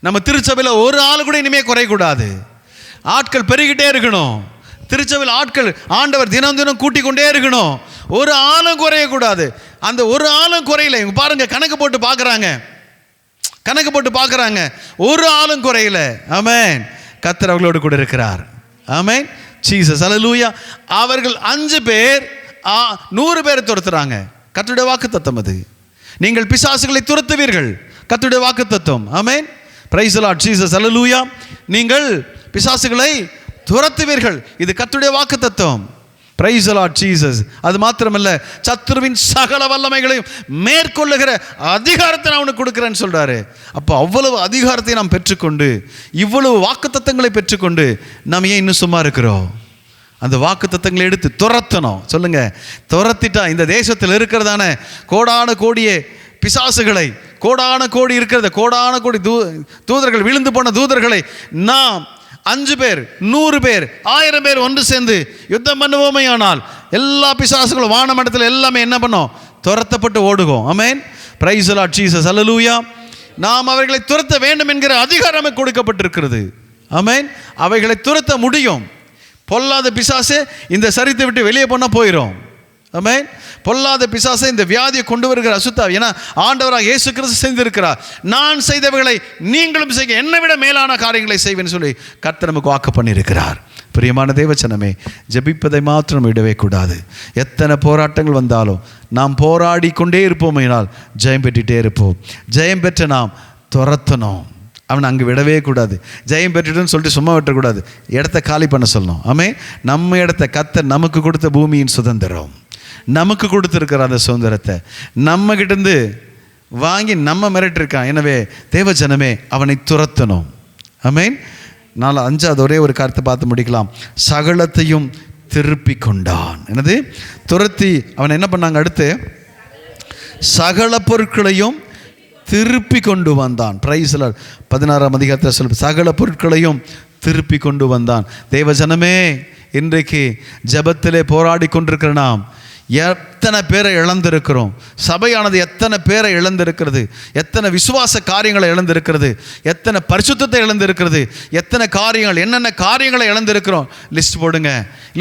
நம்ம திருச்சபையில் ஒரு ஆளு கூட இனிமே குறையக்கூடாது. ஆட்கள் பெருகிட்டே இருக்கணும். திருச்சபையில் ஆட்கள் ஆண்டவர் தினம் தினம் கூட்டிக் கொண்டே இருக்கணும். ஒரு ஆளும் குறையக்கூடாது. அந்த ஒரு ஆளும் குறையல. இவங்க பாருங்க, கணக்கு போட்டு பார்க்குறாங்க, ஒரு ஆளும் குறையல. ஆமென். கர்த்தர் அவர்களோடு கூட இருக்கிறார். ஆமென். ஜீசஸ். ஹல்லேலூயா. அவர்கள் 5 பேர் 100 பேரை துரத்துறாங்க. கர்த்தருடைய வாக்குத்தத்தம் அது. நீங்கள் பிசாசுகளை துரத்துவீர்கள். கர்த்தருடைய வாக்குத்தத்தம். Amen. Praise the Lord Jesus. Hallelujah. நீங்கள் பிசாசுகளை துரத்துவீர்கள். இது கர்த்தருடைய வாக்குத்தத்தம். Praise the Lord Jesus. அது மாத்திரமல்ல, சத்துருவின் சகல வல்லமைகளையும் மேற்கொள்ளுகிற அதிகாரத்தை நான் உனக்கு கொடுக்கிறேன்னு சொல்றாரு. அப்போ அவ்வளவு அதிகாரத்தை நாம் பெற்றுக்கொண்டு, இவ்வளவு வாக்குத்தத்தங்களை பெற்றுக்கொண்டு நாம் ஏன் இன்னும் சும்மா இருக்கிறோம்? அந்த வாக்குத்தத்தங்களை எடுத்து துரத்தணும். சொல்லுங்க. துரத்திட்டா இந்த தேசத்தில் இருக்கிறதான கோடான கோடியே பிசாசுகளை, கோடான கோடி இருக்கிறத கோடான கோடி தூதர்கள், விழுந்து போன தூதர்களை நாம் 5 பேர் 100 பேர் 1000 பேர் ஒன்று சேர்ந்து யுத்தம் பண்ணுவோமே, ஆனால் எல்லா பிசாசுகளும் வானமண்டலத்தில் எல்லாமே என்ன பண்ணோம்? துரத்தப்பட்டு ஓடுவோம். Amen. Praise the Lord Jesus. Hallelujah. நாம் அவர்களை துரத்த வேண்டும் என்கிற அதிகாரம் கொடுக்கப்பட்டிருக்கிறது. ஆமென். அவைகளை துரத்த முடியும். பொல்லாத பிசாசு இந்த சரீரத்தை விட்டு வெளியே போனால் போயிடும். ஆமென். பொல்லாத பிசாசை, இந்த வியாதியை கொண்டு வருகிற அசுத்தாவி, ஏன்னா ஆண்டவராக இயேசு கிறிஸ்து செய்திருக்கிறார். நான் செய்தவைகளை நீங்களும் செய்ய, என்னை விட மேலான காரியங்களை செய்வேன்னு சொல்லி கர்த்தர் நமக்கு வாக்கு பண்ணியிருக்கிறார். பிரியமான தேவச்சனமே, ஜெபிப்பதை மாத்திரம் விடவே கூடாது. எத்தனை போராட்டங்கள் வந்தாலும் நாம் போராடி கொண்டே இருப்போம், என்றால் ஜெயம் பெற்றுட்டே இருப்போம். ஜெயம் பெற்ற நாம் துரத்தணும். அவனை அங்கே விடவே கூடாது. ஜெயம் பெற்றுட்டுன்னு சொல்லிட்டு சும்மா விட்டுறக்கூடாது. இடத்த காலி பண்ண சொல்லணும். ஆமே, நம்ம இடத்த கர்த்தர் நமக்கு கொடுத்த பூமியின் சுதந்திரம், நமக்கு கொடுத்துருக்கிற அந்த சுதந்திரத்தை நம்ம கிட்டேருந்து வாங்கி நம்ம மிரட்டிருக்கான். எனவே தேவஜனமே அவனை துரத்தணும். ஆமேன். 5வது ஒரே ஒரு காரியத்தை பார்த்து முடிக்கலாம். சகலத்தையும் திருப்பி கொண்டான். என்னது? துரத்தி அவன் என்ன பண்ணாங்க? அடுத்து சகல பொருட்களையும் திருப்பி கொண்டு வந்தான். Price the Lord. 16ஆம் அதிகாரத்தில் சொல்ல சகல பொருட்களையும் திருப்பி கொண்டு வந்தான். தேவஜனமே, இன்றைக்கு ஜெபத்திலே போராடி கொண்டிருக்கிற நாம் எத்தனை பேரை இழந்திருக்கிறோம். சபையானது எத்தனை பேரை இழந்திருக்கிறது, எத்தனை விசுவாச காரியங்களை இழந்திருக்கிறது, எத்தனை பரிசுத்தத்தை இழந்திருக்கிறது, எத்தனை காரியங்கள், என்னென்ன காரியங்களை இழந்திருக்கிறோம். லிஸ்ட் போடுங்க,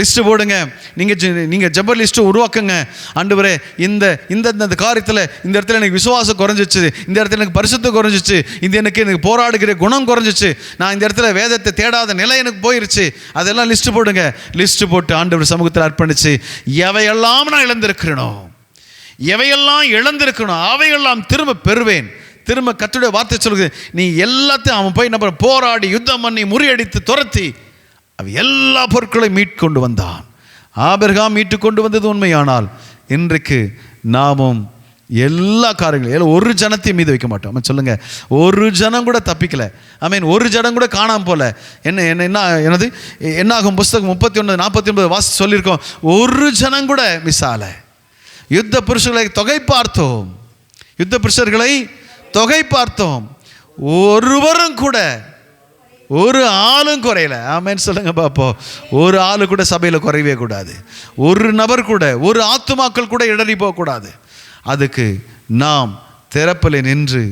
லிஸ்ட் போடுங்க. நீங்கள் ஜெப லிஸ்ட்டு உருவாக்குங்க. ஆண்டவரே, இந்த காரியத்தில் இந்த இடத்துல எனக்கு விசுவாசம் குறைஞ்சிச்சு, இந்த இடத்துல எனக்கு பரிசுத்தம் குறைஞ்சிச்சு, எனக்கு போராடுகிற குணம் குறைஞ்சிச்சு, நான் இந்த இடத்துல வேதத்தை தேடாத நிலை எனக்கு போயிருச்சு, அதெல்லாம் லிஸ்ட் போடுங்க. லிஸ்ட் போட்டு ஆண்டவர் சமூகத்தில் அர்ப்பணிச்சு, எவையெல்லாம் இழந்திருக்கிறனோ, எவையெல்லாம் இழந்திருக்கணும் அவையெல்லாம் திரும்ப பெறுவேன். திரும்ப கர்த்தருடைய வார்த்தை சொல்லுது, நீ எல்லாத்தையும் அவன் போய் நம்ம போராடி யுத்தம் பண்ணி முறியடித்து துரத்தி அவ எல்லா பொருட்களையும் மீட்கொண்டு வந்தான். ஆபிரகாம் மீட்டு கொண்டு வந்தது உண்மையானால், இன்றைக்கு நாமும் எல்லா காரியங்களும் ஒரு ஜனத்தையும் மீது வைக்க மாட்டோம். அவன் சொல்லுங்க, ஒரு ஜனம் கூட தப்பிக்கல. ஐ மீன் ஒரு ஜனம் கூட காணாமல் போல. என்னது என்னாகும் புஸ்தகம் 39:49 வாசி சொல்லியிருக்கோம். ஒரு ஜனம் கூட மிஸ் ஆகலை. யுத்த புருஷர்களை தொகை பார்த்தோம், யுத்த புருஷர்களை தொகை பார்த்தோம், ஒருவரும் கூட ஒரு ஆளும் குறையல. ஆமேன்னு சொல்லுங்க பாப்போம். ஒரு ஆளு கூட சபையில் குறையவே கூடாது. ஒரு நபர் கூட, ஒரு ஆத்துமாக்கள் கூட இடறி போகக்கூடாது. அதுக்கு நாம் திறப்பில் நின்று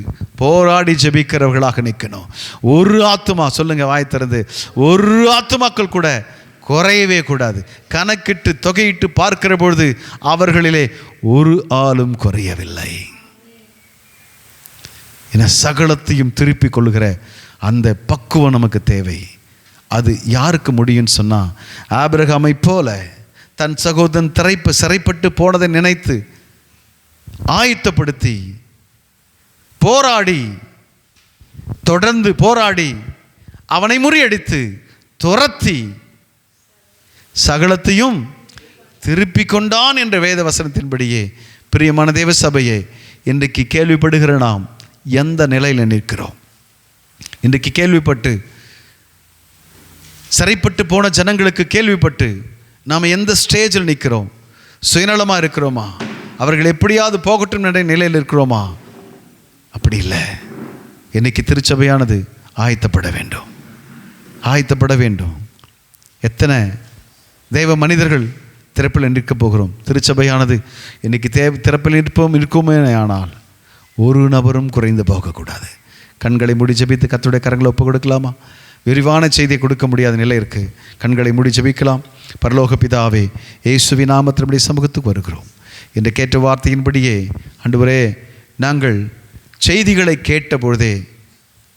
போராடி ஜெபிக்கிறவர்களாக நிற்கணும். ஒரு ஆத்துமா, சொல்லுங்க வாய் திறந்து, ஒரு ஆத்துமாக்கள் கூட குறையவே கூடாது. கணக்கிட்டு தொகையிட்டு பார்க்கிற பொழுது அவர்களிலே ஒரு ஆளும் குறையவில்லை. என சகலத்தையும் திருப்பி கொள்ளுகிற அந்த பக்குவம் நமக்கு தேவை. அது யாருக்கு முடியும்னு சொன்னால், ஆபிரகாமை போல தன் சகோதரன் சிறைப்பட்டு போனதை நினைத்து ஆயத்தப்படுத்தி போராடி, தொடர்ந்து போராடி அவனை முறியடித்து துரத்தி சகலத்தையும் திருப்பி கொண்டான் என்ற வேத வசனத்தின்படியே, பிரியமான தேவ சபையே, இன்றைக்கு கேள்விப்படுகிற நாம் எந்த நிலையில் நிற்கிறோம்? இன்றைக்கு கேள்விப்பட்டு சிறைப்பட்டு போன ஜனங்களுக்கு கேள்விப்பட்டு நாம் எந்த ஸ்டேஜில் நிற்கிறோம்? சுயநலமாக இருக்கிறோமா? அவர்கள் எப்படியாவது போகட்டும் என்ற நிலையில் இருக்கிறோமா? அப்படி இல்லை. இன்னைக்கு திருச்சபையானது ஆயத்தப்பட வேண்டும், ஆயத்தப்பட வேண்டும். எத்தனை தெய்வ மனிதர்கள் திறப்பில் நிற்க போகிறோம். திருச்சபையானது இன்னைக்கு திறப்பில் இருக்குமே ஆனால் ஒரு நபரும் குறைந்து போகக்கூடாது. கண்களை மூடி ஜெபித்து கர்த்தருடைய கரங்களை ஒப்பு கொடுக்கலாமா? விரிவான செய்தியை கொடுக்க முடியாத நிலை இருக்குது. கண்களை மூடி ஜெபிக்கலாம். பரலோக பிதாவே, இயேசுவின் நாமத்தின்படி சமூகத்துக்கு வருகிறோம். என்று கேட்ட வார்த்தையின்படியே ஆண்டவரே, நாங்கள் செய்திகளை கேட்ட பொழுதே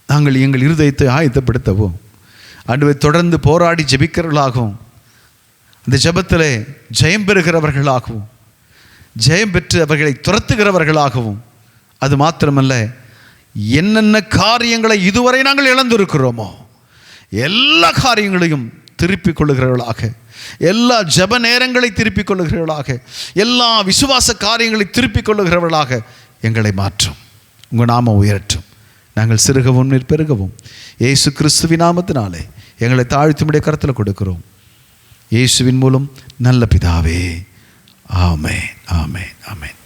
நாங்கள் எங்கள் இருதயத்தை ஆயத்தப்படுத்தவும், ஆண்டவரே, தொடர்ந்து போராடி ஜெபிக்கிறவர்களாகவும், அந்த ஜெபத்திலே ஜெயம் பெறுகிறவர்களாகவும், ஜெயம் பெற்று அவர்களை துரத்துகிறவர்களாகவும், அது மாத்திரமல்ல, என்னென்ன காரியங்களை இதுவரை நாங்கள் இழந்திருக்கிறோமோ எல்லா காரியங்களையும் திருப்பிக் கொள்ளுகிறவர்களாக, எல்லா ஜெப நேரங்களை திருப்பிக் கொள்ளுகிறவர்களாக, எல்லா விசுவாச காரியங்களை திருப்பிக் கொள்ளுகிறவர்களாக எங்களை மாற்றும். உங்கள் நாமம் உயரட்டும். நாங்கள் சிறுகவும் பெருகவும் இயேசு கிறிஸ்துவின் நாமத்தினாலே எங்களை தாழ்த்தும்படிய கரத்தில் கொடுக்கிறோம். இயேசுவின் மூலம் நல்ல பிதாவே, ஆமென், ஆமென், ஆமென்.